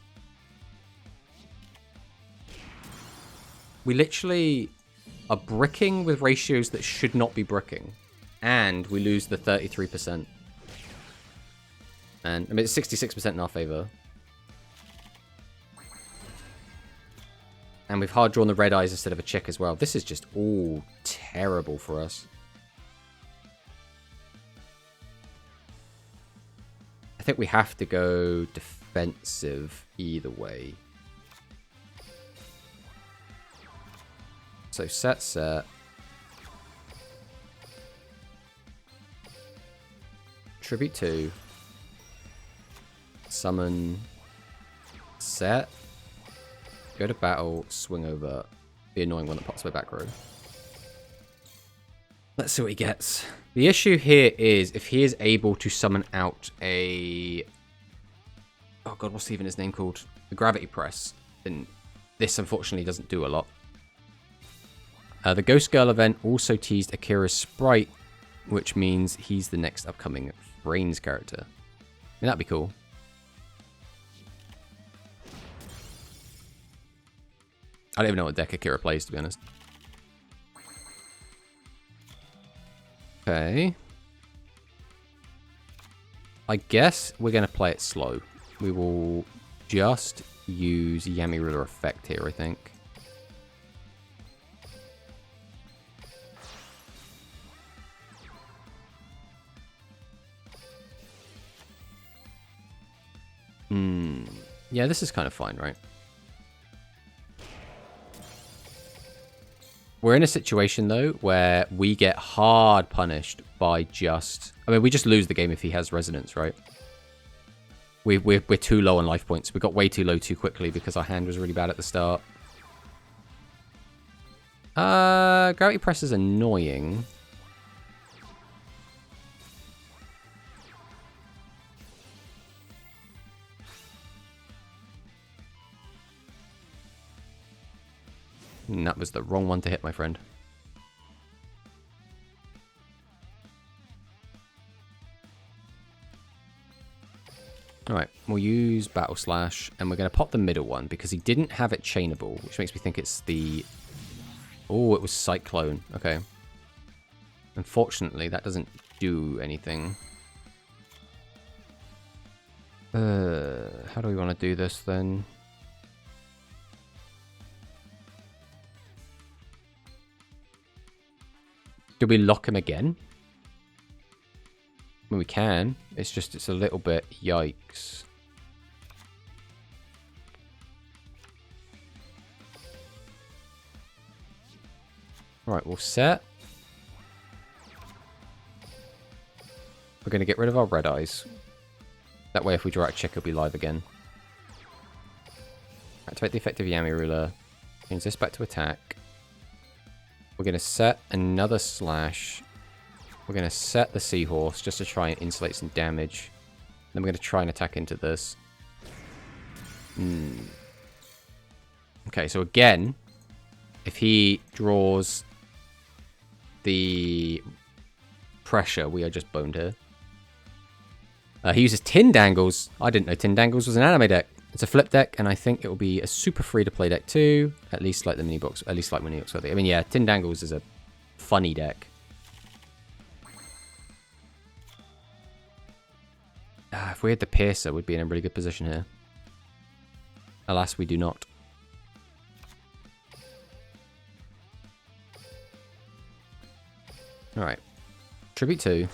We literally are bricking with ratios that should not be bricking. And we lose the 33%. And I mean, it's 66% in our favor. And we've hard drawn the red eyes instead of a chick as well. This is just all terrible for us. I think we have to go defensive either way. So set. Tribute 2. Summon. Set. Go to battle, swing over. The annoying one that pops my back row. Let's see what he gets. The issue here is if he is able to summon out a... Oh god, what's even his name called? The Gravity Press. Then this unfortunately doesn't do a lot. The Ghost Girl event also teased Akira's sprite, which means he's the next upcoming Reigns character. I mean, that'd be cool. I don't even know what deck Akira plays, to be honest. Okay. I guess we're going to play it slow. We will just use Yami Ruler effect here, I think. Yeah, this is kind of fine, right? We're in a situation, though, where we get hard punished by just... I mean, we just lose the game if he has Resonance, right? We're too low on life points. We got way too low too quickly because our hand was really bad at the start. Gravity Press is annoying. And that was the wrong one to hit, my friend. Alright, we'll use Battle Slash, and we're going to pop the middle one, because he didn't have it chainable, which makes me think it's the... Oh, it was Cyclone. Okay. Unfortunately, that doesn't do anything. How do we want to do this, then? Do we lock him again? I mean, we can. It's just, it's a little bit yikes. Alright, we'll set. We're going to get rid of our red eyes. That way, if we draw out a chick, he'll be live again. Activate the effective Yami Ruler. Change this back to attack. We're going to set another slash. We're going to set the Seahorse just to try and insulate some damage. Then we're going to try and attack into this. Okay, so again, if he draws the pressure, we are just boned here. He uses Tindangles. I didn't know Tindangles was an anime deck. It's a flip deck, and I think it will be a super free-to-play deck too. At least like the mini box. At least like mini box. I mean, yeah, Tindangles is a funny deck. If we had the Piercer, we'd be in a really good position here. Alas, we do not. Alright. Tribute 2.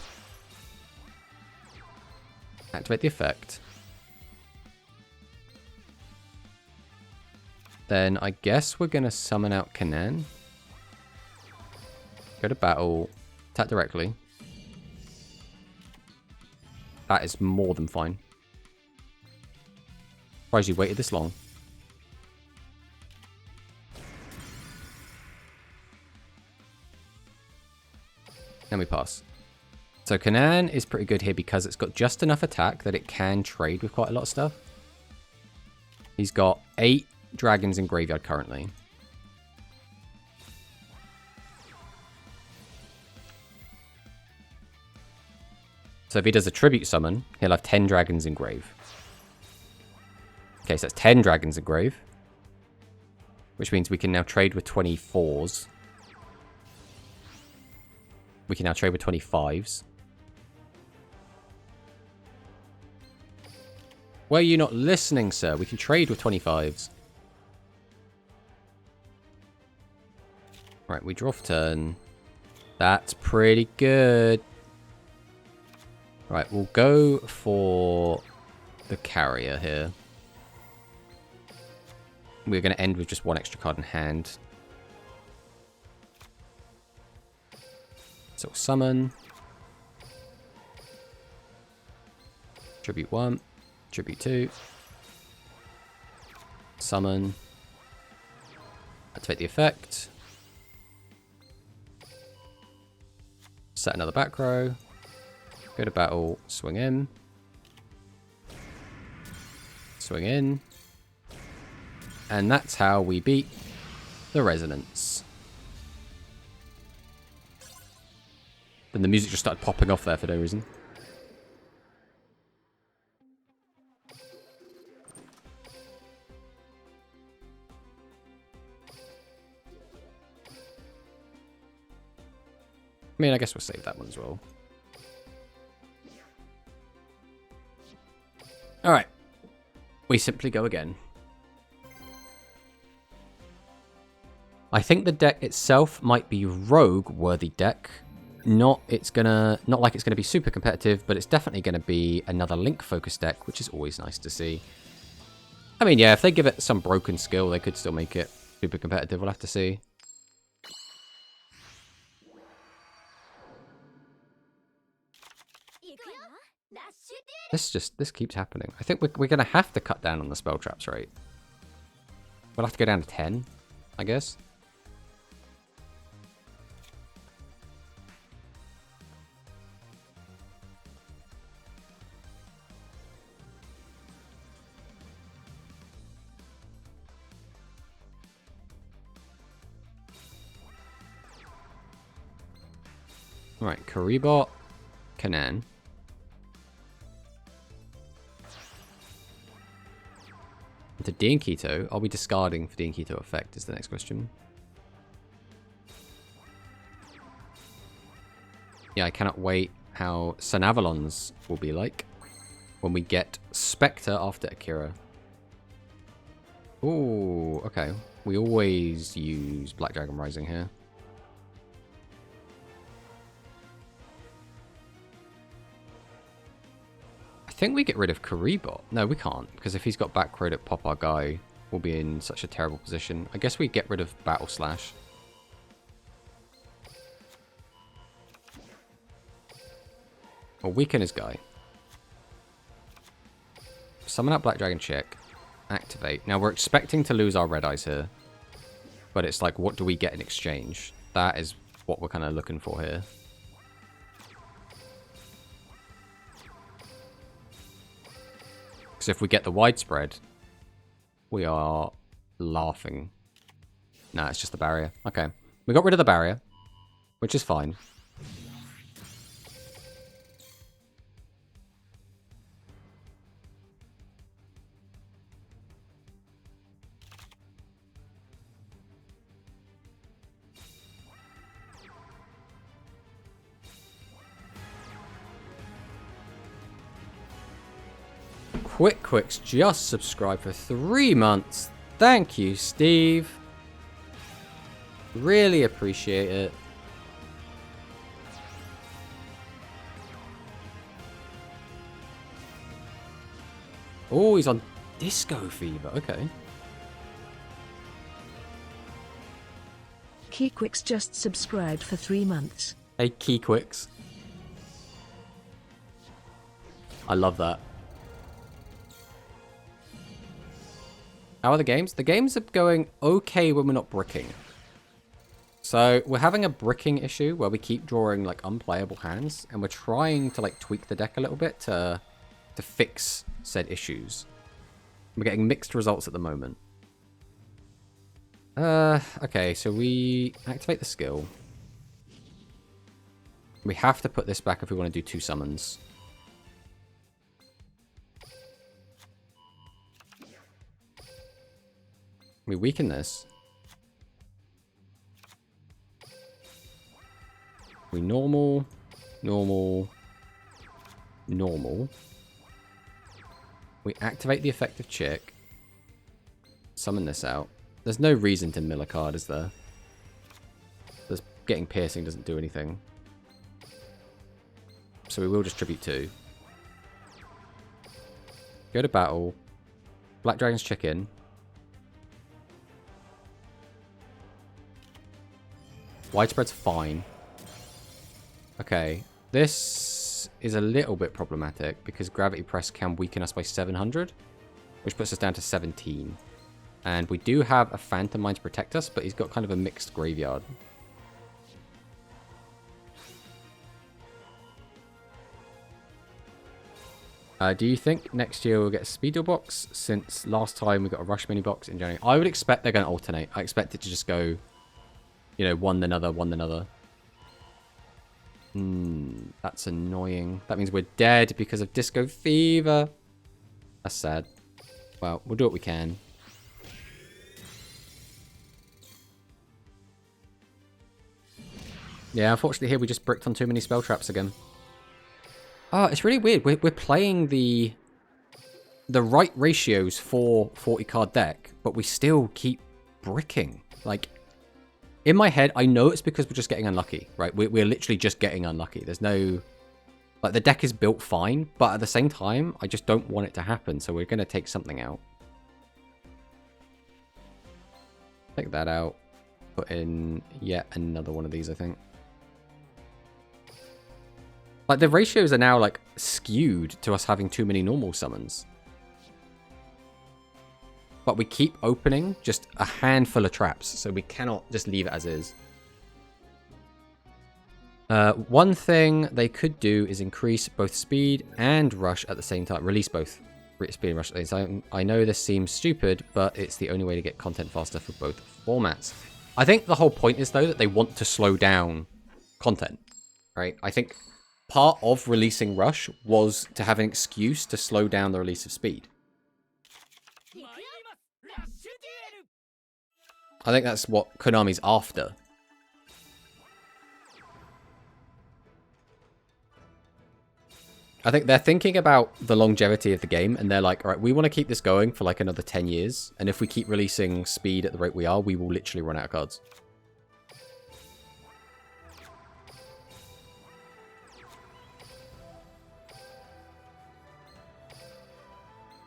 Activate the effect. Then I guess we're going to summon out Kanan. Go to battle. Attack directly. That is more than fine. Surprised you waited this long. Then we pass. So Canaan is pretty good here because it's got just enough attack that it can trade with quite a lot of stuff. He's got 8 dragons in graveyard currently. So if he does a tribute summon, he'll have 10 dragons in grave. Okay, so that's 10 dragons in grave. Which means we can now trade with 24s. We can now trade with 25s. Were you not listening, sir? We can trade with 25s. Right, we draw for turn. That's pretty good. Right, we'll go for the carrier here. We're going to end with just 1 extra card in hand. So summon. Tribute 1. Tribute 2. Summon. Activate the effect. Set another back row. Go to battle. Swing in. Swing in. And that's how we beat the Resonance. Then the music just started popping off there for no reason. I mean, I guess we'll save that one as well. Alright. We simply go again. I think the deck itself might be rogue-worthy deck. Not like it's gonna be super competitive, but it's definitely gonna be another Link-focused deck, which is always nice to see. I mean, yeah, if they give it some broken skill, they could still make it super competitive. We'll have to see. This keeps happening. I think we're gonna have to cut down on the spell traps, right? We'll have to go down to 10, I guess. Right, Karibot, Canaan. Into Diankito. Are we discarding for Diankito effect is the next question. Yeah, I cannot wait how Sanavalon's will be like when we get Spectre after Akira. Ooh, okay. We always use Black Dragon Rising here. I think we get rid of Karibot. No, we can't, because if he's got back row at Pop Our Guy, we'll be in such a terrible position. I guess we get rid of Battle Slash. Or weaken his guy. Summon out Black Dragon Chick. Activate. Now we're expecting to lose our Red Eyes here. But it's like, what do we get in exchange? That is what we're kind of looking for here. Because if we get the widespread, we are laughing. Nah, it's just the barrier. Okay. We got rid of the barrier, which is fine. Quicks just subscribed for 3 months. Thank you, Steve. Really appreciate it. Oh, he's on Disco Fever. Okay. Keyquicks just subscribed for 3 months. Hey, Keyquicks. I love that. How are the games? The games are going okay when we're not bricking. So we're having a bricking issue where we keep drawing like unplayable hands, and we're trying to like tweak the deck a little bit to fix said issues. We're getting mixed results at the moment. Okay, so we activate the skill. We have to put this back if we want to do 2 summons. We weaken this. We normal, normal, normal. We activate the effective chick. Summon this out. There's no reason to mill a card, is there? There's getting piercing doesn't do anything. So we will distribute 2. Go to battle. Black Dragon's chicken. Widespread's fine. Okay. This is a little bit problematic because Gravity Press can weaken us by 700, which puts us down to 17. And we do have a Phantom Mind to protect us, but he's got kind of a mixed graveyard. Do you think next year we'll get a Speedo box? Since last time we got a Rush mini box in January. I would expect they're going to alternate. I expect it to just go, you know, one another, one another. That's annoying. That means we're dead because of Disco Fever. That's sad. Well, we'll do what we can. Yeah, unfortunately here we just bricked on too many spell traps again. Oh, it's really weird. We're playing the right ratios for 40 card deck, but we still keep bricking. Like, in my head, I know it's because we're just getting unlucky, right? We're literally just getting unlucky. There's no... Like, the deck is built fine, but at the same time, I just don't want it to happen, so we're going to take something out. Take that out. Put in yet another one of these, I think. Like, the ratios are now, like, skewed to us having too many normal summons. But we keep opening just a handful of traps, so we cannot just leave it as is. One thing they could do is increase both speed and rush at the same time. Release both speed and rush at the same time. I know this seems stupid, but it's the only way to get content faster for both formats. I think the whole point is, though, that they want to slow down content, right? I think part of releasing Rush was to have an excuse to slow down the release of speed. I think that's what Konami's after. I think they're thinking about the longevity of the game, and they're like, all right, we want to keep this going for like another 10 years, and if we keep releasing speed at the rate we are, we will literally run out of cards.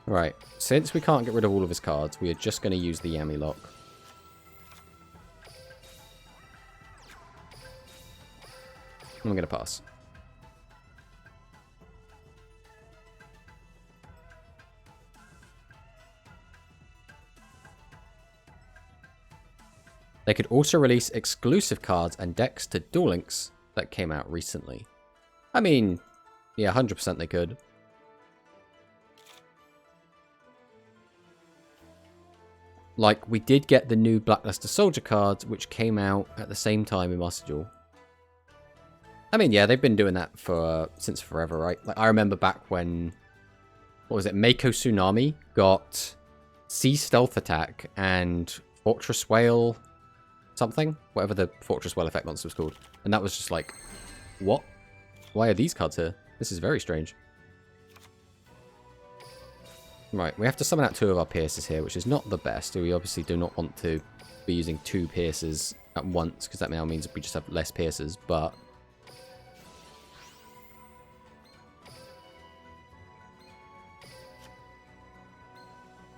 Right, since we can't get rid of all of his cards, we are just going to use the Yami Lock. I'm going to pass. They could also release exclusive cards and decks to Duel Links that came out recently. I mean, yeah, 100% they could. Like, we did get the new Blackluster Soldier cards, which came out at the same time in Master Duel. I mean, yeah, they've been doing that for since forever, right? Like, I remember back when, what was it, Mako Tsunami got Sea Stealth Attack and Fortress Whale something? Whatever the Fortress Whale effect monster was called. And that was just like, what? Why are these cards here? This is very strange. Right, we have to summon out 2 of our pierces here, which is not the best. We obviously do not want to be using 2 pierces at once, because that now means we just have less pierces, but...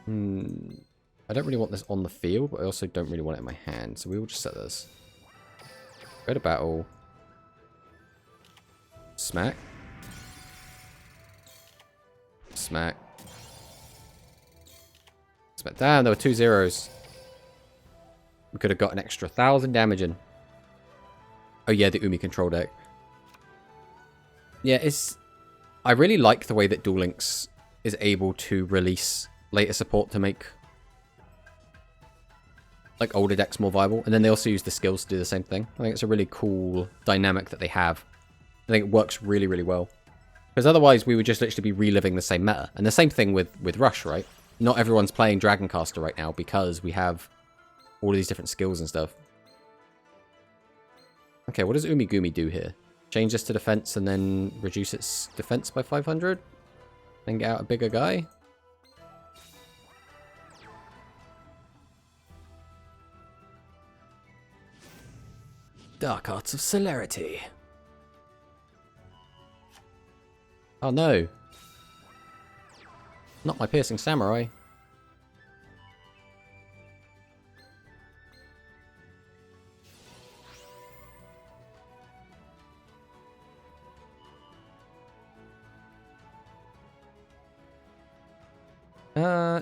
I don't really want this on the field, but I also don't really want it in my hand, so we will just set this. Go to battle. Smack. Smack. Damn, there were 2 zeros. We could have got an extra 1,000 damage in. Oh yeah, the Umi control deck. Yeah, I really like the way that Duel Links is able to release later support to make like older decks more viable, and then they also use the skills to do the same thing. I think it's a really cool dynamic that they have. I think it works really, really well. Because otherwise we would just literally be reliving the same meta. And the same thing with Rush, right? Not everyone's playing Dragoncaster right now because we have all of these different skills and stuff. Okay, what does Umigumi do here? Change this to defense and then reduce its defense by 500? Then get out a bigger guy? Dark Arts of Celerity. Oh no. Not my Piercing Samurai.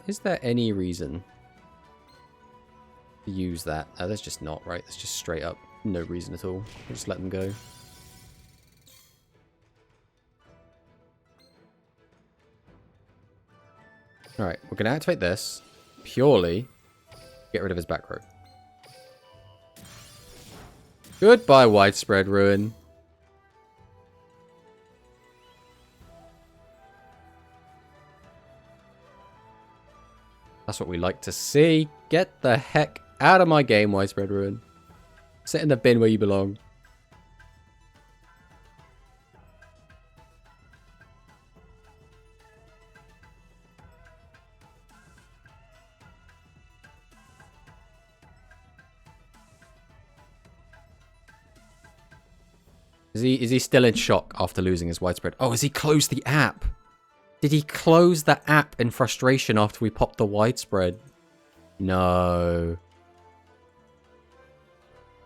Is there any reason to use that? Oh, there's just not, right? There's just straight up no reason at all. We'll just let them go. Alright, we're going to activate this purely get rid of his back row. Goodbye, Widespread Ruin. That's what we like to see. Get the heck out of my game, Widespread Ruin. Sit in the bin where you belong. Is he still in shock after losing his Widespread? Oh, has he closed the app? Did he close the app in frustration after we popped the Widespread? No.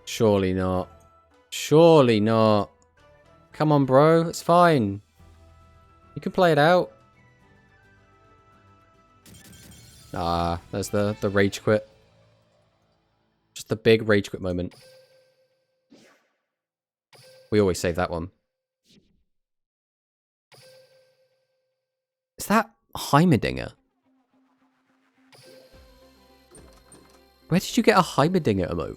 Surely not. Surely not. Come on, bro. It's fine. You can play it out. Ah, there's the rage quit. Just the big rage quit moment. We always save that one. Is that Heimerdinger? Where did you get a Heimerdinger emote?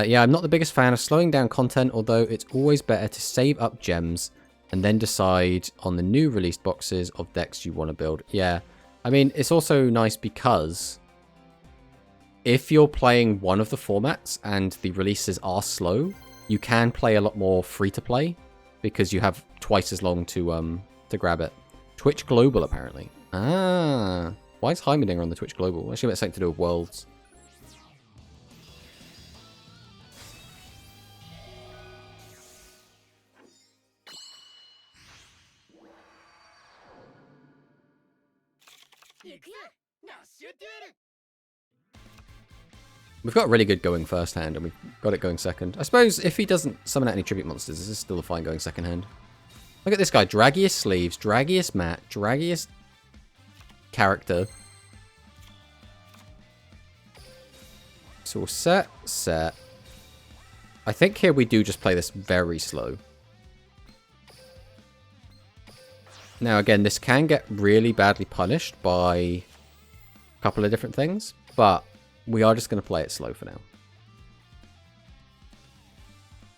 Yeah, I'm not the biggest fan of slowing down content, although it's always better to save up gems and then decide on the new released boxes of decks you want to build. Yeah, I mean, it's also nice because if you're playing one of the formats and the releases are slow, you can play a lot more free-to-play because you have twice as long to grab it. Twitch Global, apparently. Ah, why is Heimerdinger on the Twitch Global? Actually, it's something to do with Worlds. We've got really good going first hand, and we've got it going second. I suppose if he doesn't summon out any tribute monsters, this is still a fine going second hand. Look at this guy. Draggiest sleeves, draggiest mat, draggiest character. So we'll set. I think here we do just play this very slow. Now, again, this can get really badly punished by a couple of different things, but we are just going to play it slow for now.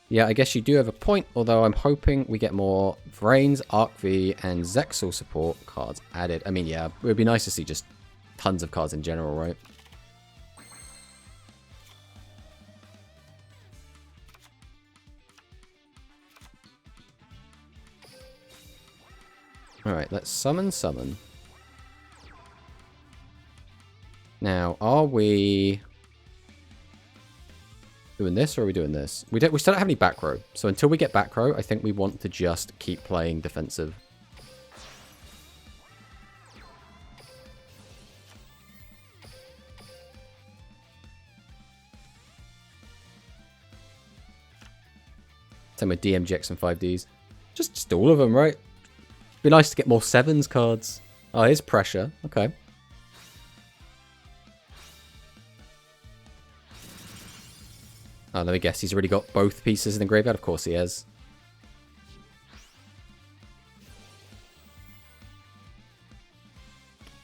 Yeah, I guess you do have a point, although I'm hoping we get more Vrains, Arc V, and Zexal support cards added. I mean, yeah, it would be nice to see just tons of cards in general, right? Alright, let's summon. Now, are we doing this or are we doing this? We still don't have any back row. So until we get back row, I think we want to just keep playing defensive. Same with DMGX and 5Ds. Just all of them, right? Be nice to get more 7s cards. Oh, here's pressure. Okay. Oh, let me guess. He's already got both pieces in the graveyard? Of course he has.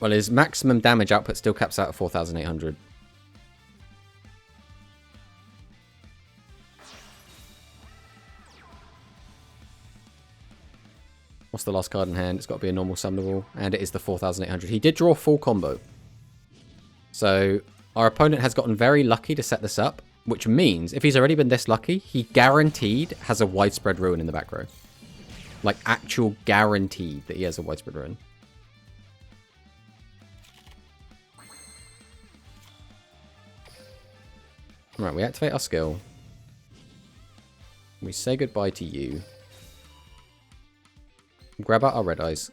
Well, his maximum damage output still caps out at 4,800. What's the last card in hand? It's got to be a normal summonable. And it is the 4,800. He did draw a full combo. So our opponent has gotten very lucky to set this up. Which means, if he's already been this lucky, he guaranteed has a Widespread Ruin in the back row. Like, actual guaranteed that he has a Widespread Ruin. Right, we activate our skill. We say goodbye to you. Grab out our Red Eyes.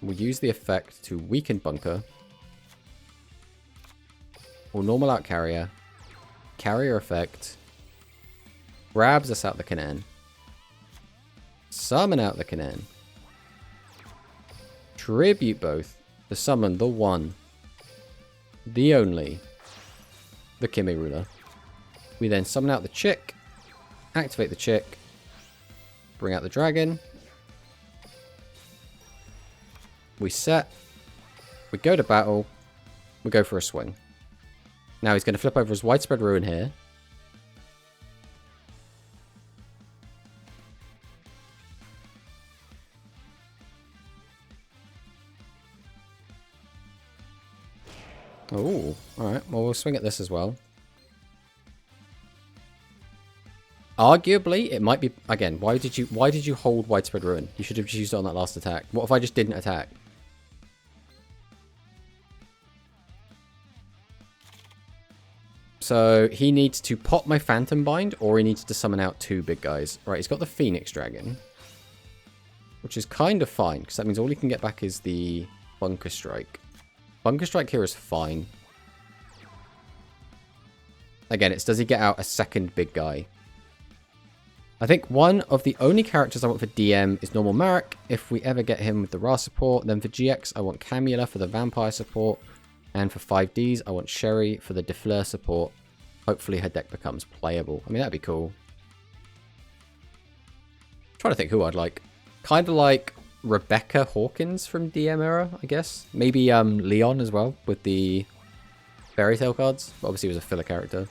We'll use the effect to weaken Bunker. We'll normal out Carrier. Carrier effect. Grabs us out the Canaan. Summon out the Canaan. Tribute both. To summon the one. The only. The Kimirula. We then summon out the Chick. Activate the Chick. Bring out the Dragon. We set. We go to battle. We go for a swing. Now he's going to flip over his Widespread Ruin here. Oh, alright. Well, we'll swing at this as well. Arguably, it might be... Again, why did you hold Widespread Ruin? You should have just used it on that last attack. What if I just didn't attack? So he needs to pop my Phantom Bind, or he needs to summon out two big guys. Right, he's got the Phoenix Dragon, which is kind of fine, because that means all he can get back is the Bunker Strike. Bunker Strike here is fine. Again, it's does he get out a second big guy? I think one of the only characters I want for DM is normal Marek, if we ever get him with the Ra support. Then for GX, I want Camula for the Vampire support. And for 5Ds, I want Sherry for the Defleur support. Hopefully her deck becomes playable. I mean, that'd be cool. I'm trying to think who I'd like. Kind of like Rebecca Hawkins from DM era, I guess. Maybe Leon as well, with the Fairy Tail cards. Obviously, he was a filler character.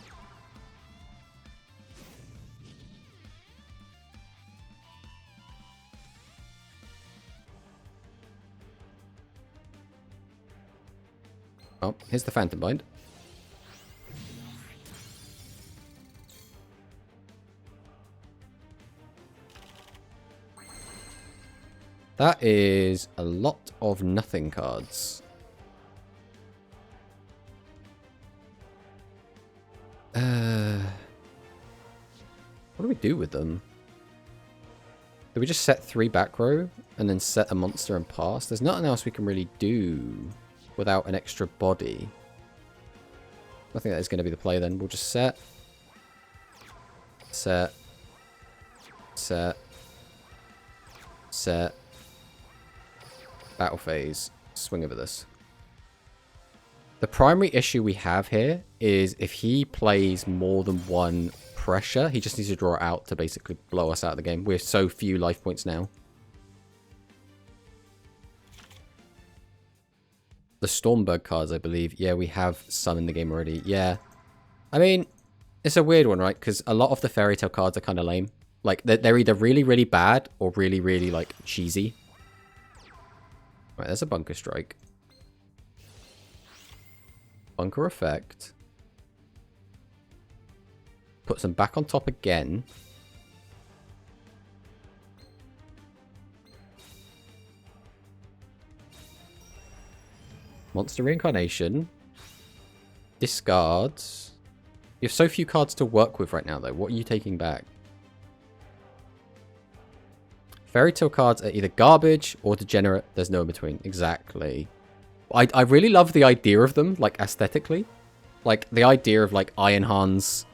Oh, here's the Phantom Bind. That is a lot of nothing cards. What do we do with them? Do we just set 3 back row and then set a monster and pass? There's nothing else we can really do without an extra body. I think that is going to be the play then. We'll just set. Set. Set. Set. Battle phase. Swing over this. The primary issue we have here is if he plays more than one pressure, he just needs to draw it out to basically blow us out of the game. We're so few life points now. The Stormbird cards, I believe. Yeah, we have some in the game already. Yeah. I mean, it's a weird one, right? Because a lot of the Fairy Tail cards are kind of lame. Like, they're either really, really bad or really, really, like, cheesy. Right, there's a Bunker Strike. Bunker effect. Puts them back on top again. Monster Reincarnation. Discards. You have so few cards to work with right now, though. What are you taking back? Fairy Tail cards are either garbage or degenerate. There's no in between. Exactly. I really love the idea of them, like, aesthetically. Like, the idea of, like, Iron Hans,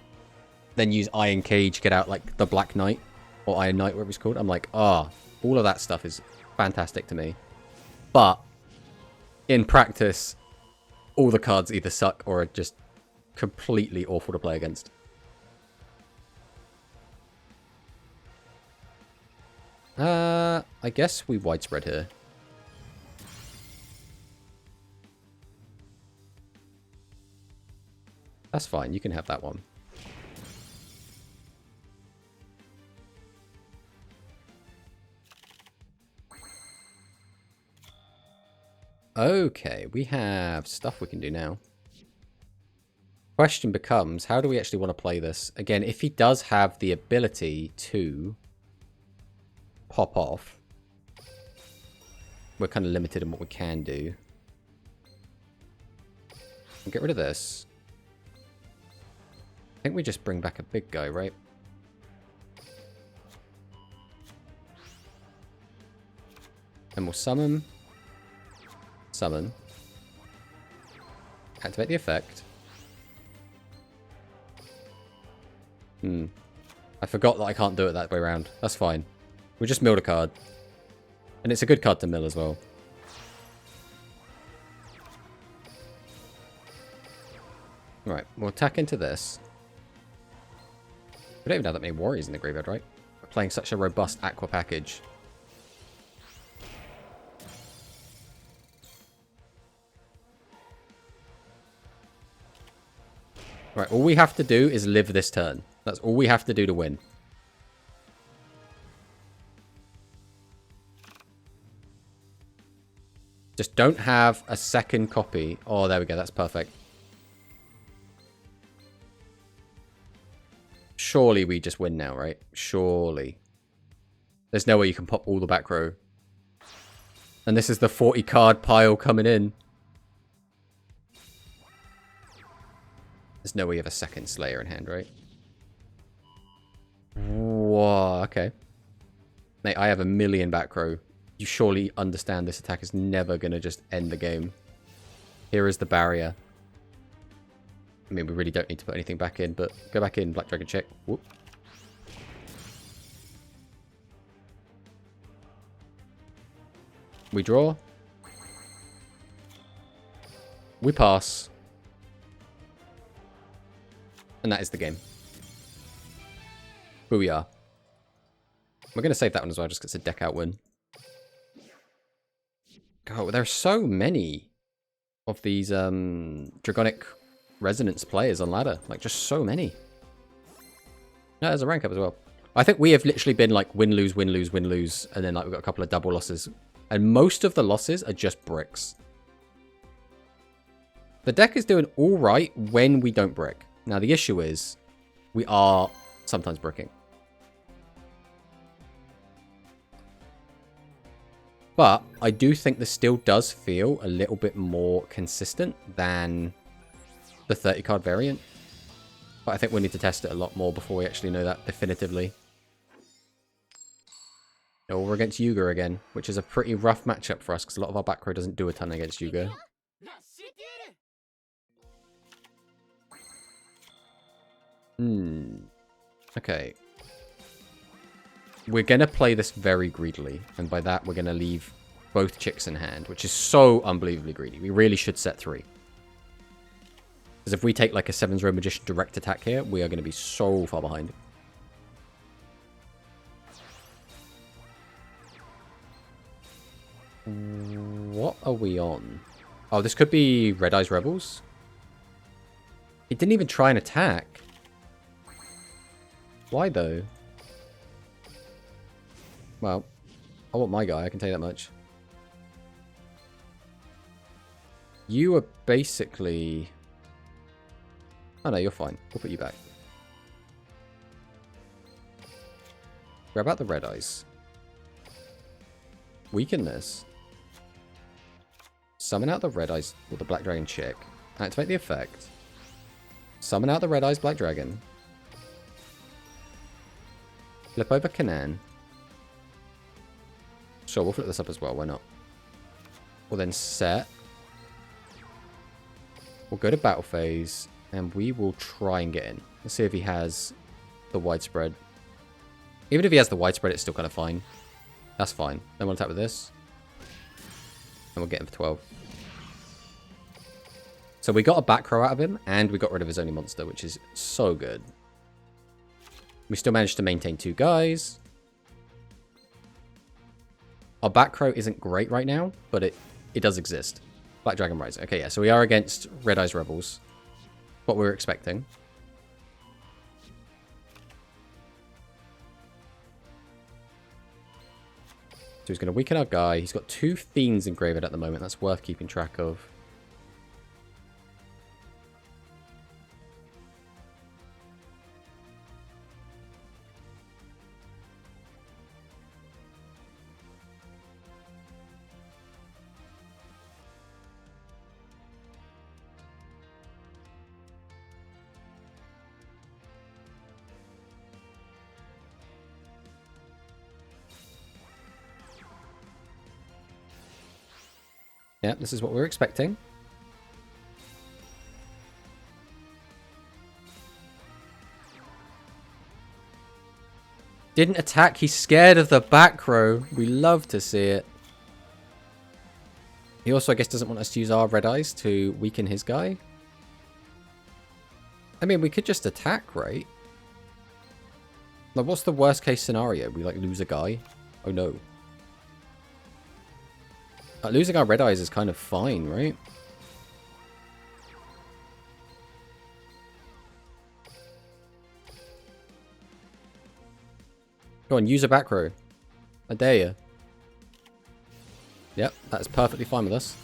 then use Iron Cage, get out, like, the Black Knight, or Iron Knight, whatever it's called. I'm like, all of that stuff is fantastic to me. But in practice, all the cards either suck or are just completely awful to play against. I guess we widespread here. That's fine. You can have that one. Okay, we have stuff we can do now. Question becomes, how do we actually want to play this? Again, if he does have the ability to pop off, we're kind of limited in what we can do. We'll get rid of this. I think we just bring back a big guy, right? And we'll summon. Summon. Activate the effect. I forgot that I can't do it that way around. That's fine. We just milled a card. And it's a good card to mill as well. Right, we'll attack into this. We don't even have that many warriors in the graveyard, right? We're playing such a robust aqua package. Right, all we have to do is live this turn. That's all we have to do to win. Just don't have a second copy. Oh, there we go. That's perfect. Surely we just win now, right? Surely. There's no way you can pop all the back row. And this is the 40 card pile coming in. There's no way you have a second Slayer in hand, right? Whoa, okay. Mate, I have a million back row. You surely understand this attack is never going to just end the game. Here is the barrier. I mean, we really don't need to put anything back in, but go back in, Black Dragon check. Whoop. We draw. We pass. And that is the game. Booyah. We're going to save that one as well, just because it's a deck out win. God, there are so many of these Dragonic Resonance players on ladder. Like, just so many. No, there's a rank up as well. I think we have literally been like win, lose, win, lose, win, lose. And then like we've got a couple of double losses. And most of the losses are just bricks. The deck is doing all right when we don't brick. Now, the issue is we are sometimes bricking. But I do think this still does feel a little bit more consistent than the 30 card variant. But I think we need to test it a lot more before we actually know that definitively. Oh, we're against Yuga again, which is a pretty rough matchup for us because a lot of our back row doesn't do a ton against Yuga. Okay. We're going to play this very greedily. And by that, we're going to leave both chicks in hand, which is so unbelievably greedy. We really should set 3. Because if we take like a 7's Row Magician direct attack here, we are going to be so far behind. What are we on? Oh, this could be Red Eyes Rebels. It didn't even try and attack. Why though? Well, I want my guy, I can tell you that much. You are basically... Oh no, you're fine. We'll put you back. Grab out the Red Eyes. Weaken this. Summon out the Red Eyes with the Black Dragon chick. Activate the effect. Summon out the Red Eyes Black Dragon. Flip over Canaan. Sure, we'll flip this up as well, why not? We'll then set. We'll go to battle phase, and we will try and get in. Let's see if he has the widespread. Even if he has the widespread, it's still kind of fine. That's fine. Then we'll attack with this. And we'll get him for 12. So we got a back row out of him, and we got rid of his only monster, which is so good. We still managed to maintain 2 guys. Our back row isn't great right now, but it does exist. Black Dragon Rising. Okay, yeah, so we are against Red Eyes Rebels. What we were expecting. So he's going to weaken our guy. He's got 2 Fiends in graveyard at the moment. That's worth keeping track of. Yeah, this is what we were expecting. Didn't attack. He's scared of the back row. We love to see it. He also, I guess, doesn't want us to use our Red Eyes to weaken his guy. I mean, we could just attack, right? Like, what's the worst case scenario? We, like, lose a guy? Oh, no. Losing our Red Eyes is kind of fine, right? Go on, use a back row. I dare you. Yep, that's perfectly fine with us.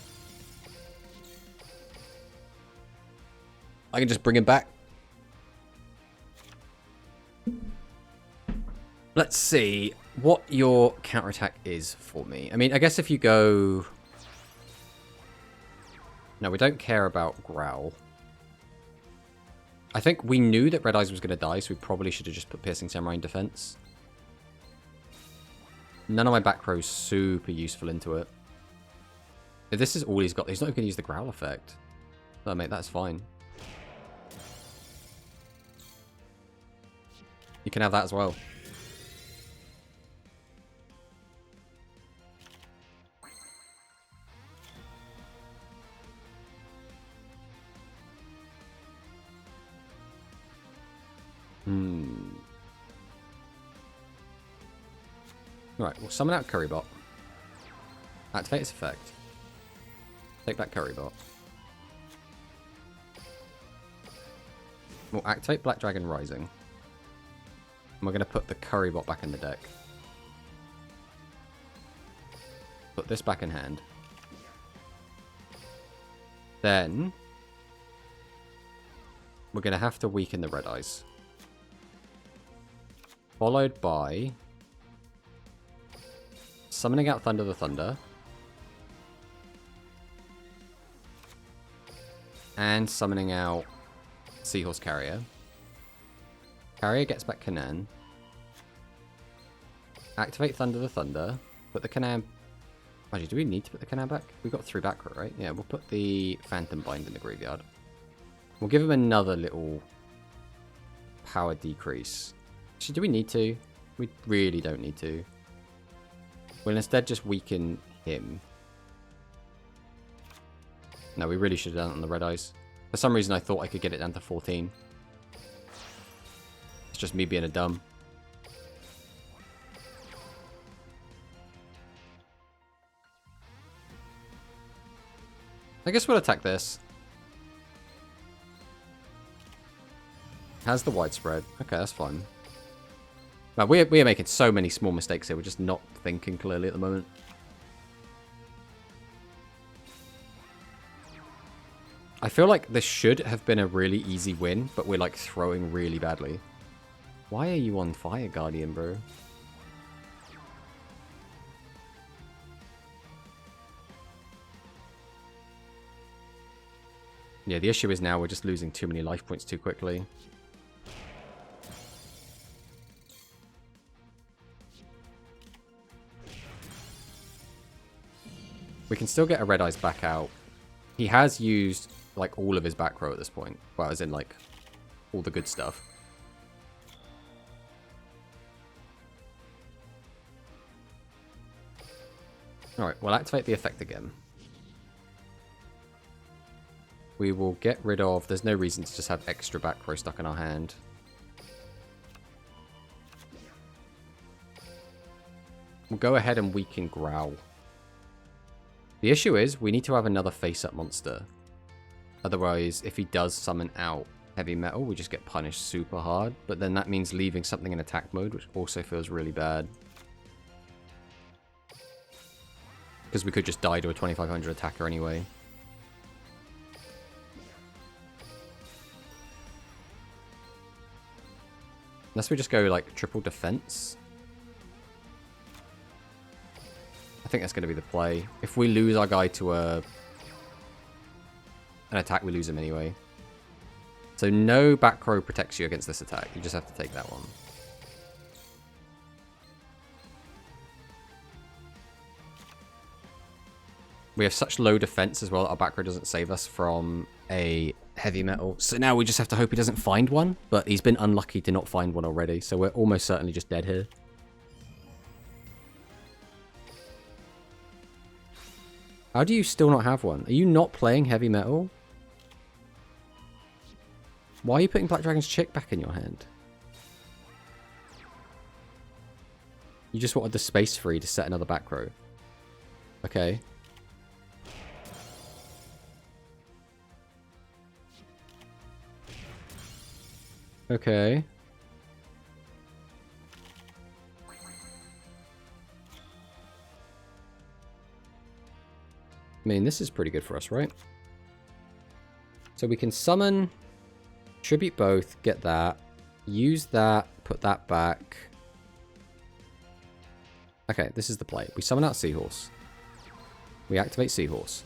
I can just bring him back. Let's see what your counterattack is for me. I mean, I guess if you go... No, we don't care about Growl. I think we knew that Red Eyes was going to die, so we probably should have just put Piercing Samurai in defense. None of my back row's super useful into it. If this is all he's got, he's not even going to use the Growl effect. No, mate, that's fine. You can have that as well. Right, we'll summon out Currybot. Activate its effect. Take back Currybot. We'll activate Black Dragon Rising. And we're going to put the Currybot back in the deck. Put this back in hand. Then we're going to have to weaken the Red Eyes. Followed by summoning out Thunder the Thunder. And summoning out Seahorse Carrier. Carrier gets back Canaan. Activate Thunder the Thunder. Put the Canaan... Actually, do we need to put the Canaan back? We've got 3 back row, right? Yeah, we'll put the Phantom Bind in the graveyard. We'll give him another little power decrease. Actually, do we need to? We really don't need to. We'll instead just weaken him. No, we really should have done it on the Red Eyes. For some reason, I thought I could get it down to 14. It's just me being a dumb. I guess we'll attack this. Has the widespread. Okay, that's fine. Now, we are making so many small mistakes here. We're just not thinking clearly at the moment. I feel like this should have been a really easy win, but we're like throwing really badly. Why are you on fire, Guardian, bro? Yeah, the issue is now we're just losing too many life points too quickly. We can still get a Red Eyes back out. He has used, like, all of his back row at this point. Well, as in, like, all the good stuff. Alright, we'll activate the effect again. We will get rid of... There's no reason to just have extra back row stuck in our hand. We'll go ahead and weaken Growl. The issue is we need to have another face-up monster. Otherwise, if he does summon out Heavy Metal, we just get punished super hard. But then that means leaving something in attack mode, which also feels really bad. Because we could just die to a 2500 attacker anyway. Unless we just go like triple defense. I think that's going to be the play. If we lose our guy to an attack, we lose him anyway. So no back row protects you against this attack. You just have to take that one. We have such low defense as well that our back row doesn't save us from a Heavy Metal. So now we just have to hope he doesn't find one. But he's been unlucky to not find one already. So we're almost certainly just dead here. How do you still not have one? Are you not playing Heavy Metal? Why are you putting Black Dragon's Chick back in your hand? You just wanted the space free to set another back row. Okay. Okay. I mean, this is pretty good for us, right? So we can summon, tribute both, get that, use that, put that back. Okay, this is the play. We summon out Seahorse. We activate Seahorse.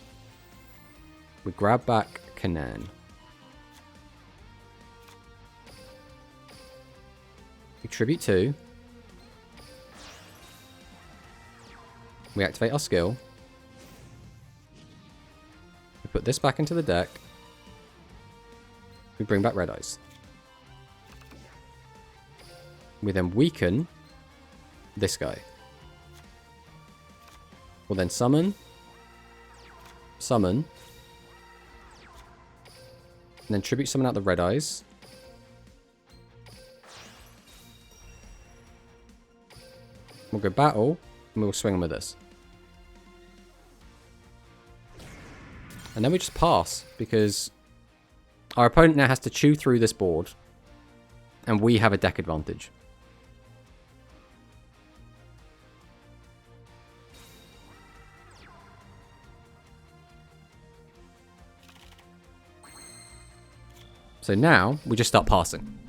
We grab back Kanan. We tribute 2. We activate our skill. We put this back into the deck. We bring back Red Eyes. We then weaken this guy. We'll then summon. Summon. And then tribute summon out the Red Eyes. We'll go battle, and we'll swing them with this. And then we just pass, because our opponent now has to chew through this board, and we have a deck advantage. So now, we just start passing.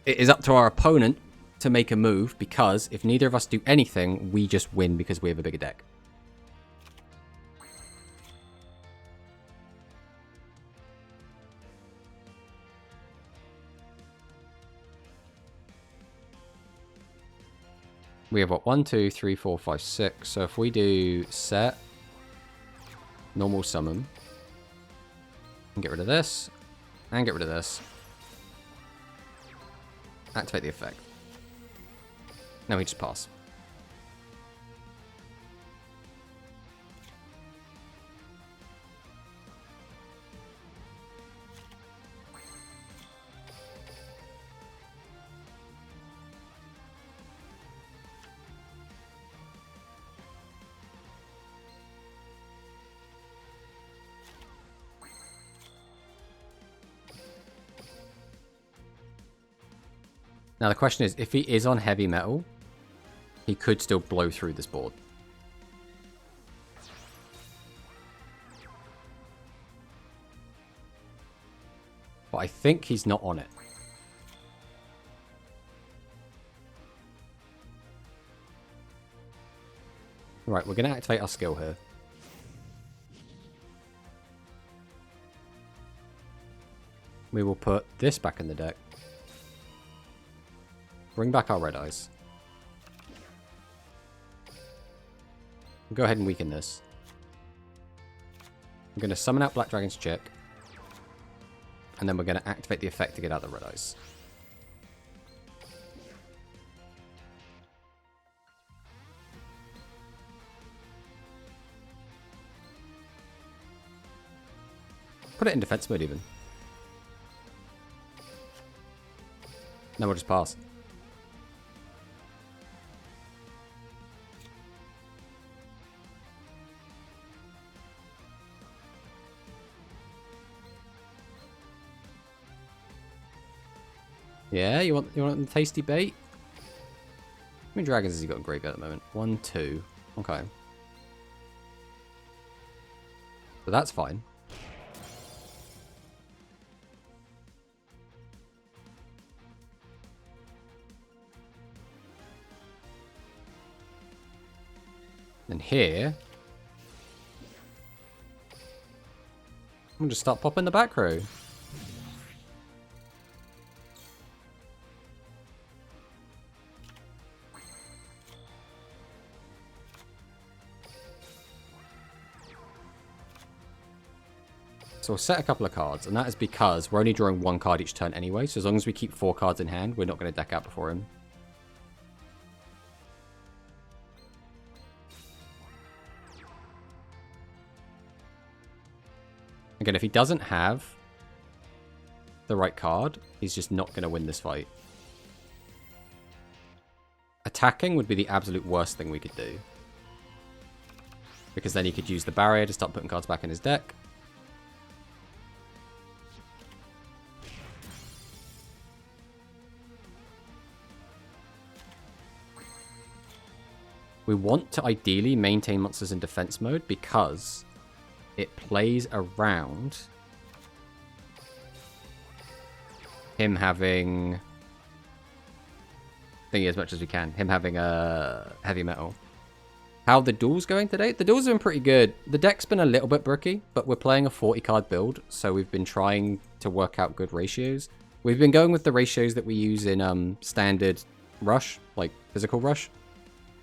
It is up to our opponent to make a move, because if neither of us do anything, we just win because we have a bigger deck. We have what? 1, 2, 3, 4, 5, 6. So if we do set, normal summon, and get rid of this, and get rid of this, activate the effect. Now we just pass. Now the question is, if he is on Heavy Metal, he could still blow through this board. But I think he's not on it. Right, we're going to activate our skill here. We will put this back in the deck. Bring back our Red Eyes. Go ahead and weaken this. I'm going to summon out Black Dragon's Chick. And then we're going to activate the effect to get out the Red Eyes. Put it in defense mode even. Now we'll just pass. Yeah, you want the tasty bait? How many dragons has he got in graveyard at the moment? 1, 2. Okay. So that's fine. And here, I'm gonna just start popping the back row. So we'll set a couple of cards, and that is because we're only drawing 1 card each turn anyway, so as long as we keep 4 cards in hand, we're not going to deck out before him. Again, if he doesn't have the right card, he's just not going to win this fight. Attacking would be the absolute worst thing we could do. Because then he could use the barrier to start putting cards back in his deck. We want to ideally maintain monsters in defense mode because it plays around him having thingy as much as we can. Him having a heavy metal. How the duels going today? The duels have been pretty good. The deck's been a little bit bricky, but we're playing a 40 card build, so we've been trying to work out good ratios. We've been going with the ratios that we use in standard rush, like physical rush,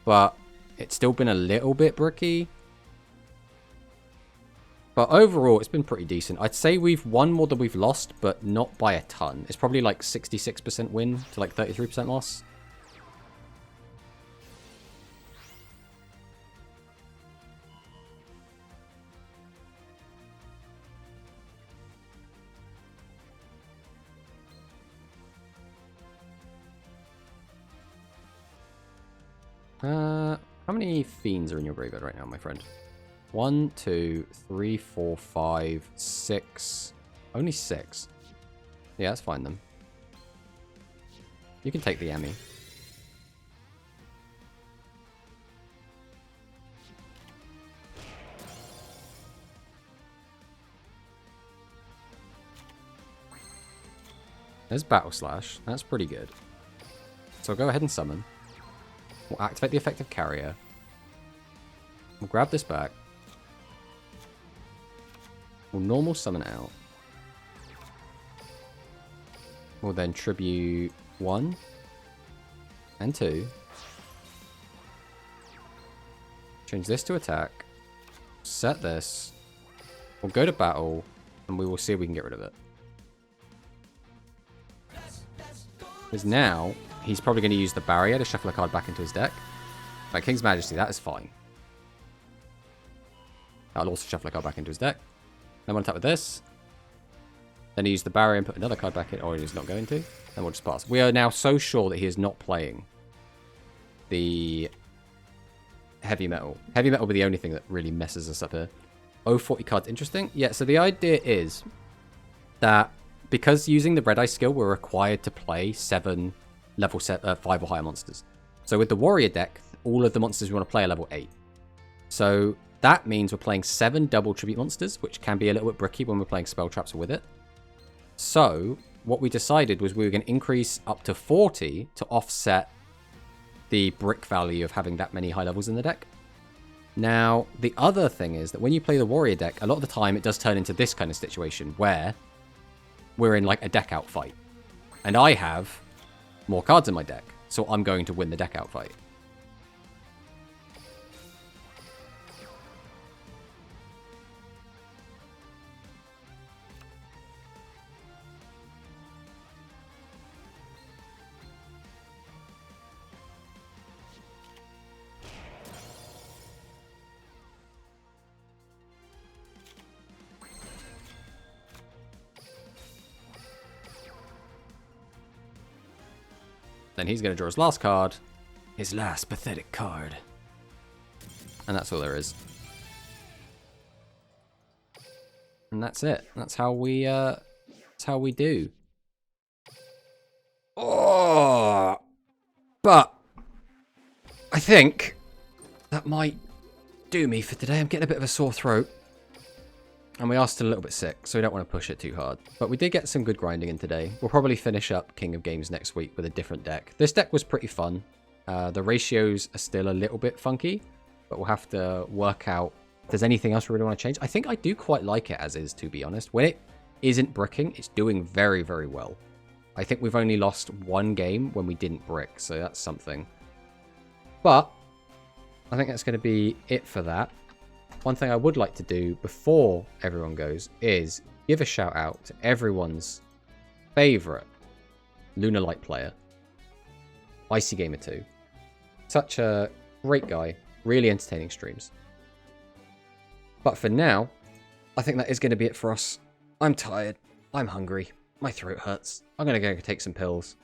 but it's still been a little bit bricky. But overall, it's been pretty decent. I'd say we've won more than we've lost, but not by a ton. It's probably like 66% win to like 33% loss. How many fiends are in your graveyard right now, my friend? 1, 2, 3, 4, 5, 6. Only 6. Yeah, that's fine then. You can take the Emmy. There's Battle Slash. That's pretty good. So I'll go ahead and summon. We'll activate the effective carrier. We'll grab this back. We'll normal summon it out. We'll then tribute 1 and 2. Change this to attack. Set this. We'll go to battle, and we will see if we can get rid of it. Because now, he's probably going to use the barrier to shuffle a card back into his deck. Like King's Majesty, that is fine. That'll also shuffle a card back into his deck. Then we'll attack with this. Then he use the barrier and put another card back in, or he's not going to. Then we'll just pass. We are now so sure that he is not playing the heavy metal. Heavy metal will be the only thing that really messes us up here. Oh, 40 cards. Interesting. Yeah, so the idea is that because using the Red Eye skill, we're required to play 7 level 5 or higher monsters. So with the Warrior deck, all of the monsters we want to play are level 8. So that means we're playing 7 double tribute monsters, which can be a little bit bricky when we're playing spell traps with it. So what we decided was we were going to increase up to 40 to offset the brick value of having that many high levels in the deck. Now, the other thing is that when you play the Warrior deck, a lot of the time it does turn into this kind of situation where we're in like a deck out fight. And I have more cards in my deck, so I'm going to win the deck out fight. Then he's going to draw his last card. His last pathetic card. And that's all there is. And that's it. That's how we do. But I think that might do me for today. I'm getting a bit of a sore throat. And we are still a little bit sick, so we don't want to push it too hard. But we did get some good grinding in today. We'll probably finish up King of Games next week with a different deck. This deck was pretty fun. The ratios are still a little bit funky, but we'll have to work out if there's anything else we really want to change. I think I do quite like it as is, to be honest. When it isn't bricking, it's doing very, very well. I think we've only lost one game when we didn't brick, so that's something. But I think that's going to be it for that. One thing I would like to do before everyone goes is give a shout out to everyone's favourite Lunar Light player, Icy Gamer 2. Such a great guy, really entertaining streams. But for now, I think that is going to be it for us. I'm tired, I'm hungry, my throat hurts. I'm going to go take some pills.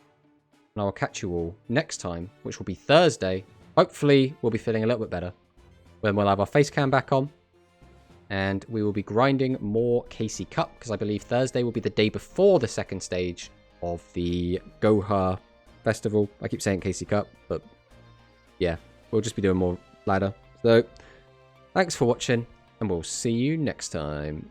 And I will catch you all next time, which will be Thursday. Hopefully, we'll be feeling a little bit better. Then we'll have our face cam back on. And we will be grinding more KC Cup, because I believe Thursday will be the day before the second stage of the Goha Festival. I keep saying KC Cup, but yeah, we'll just be doing more ladder. So, thanks for watching, and we'll see you next time.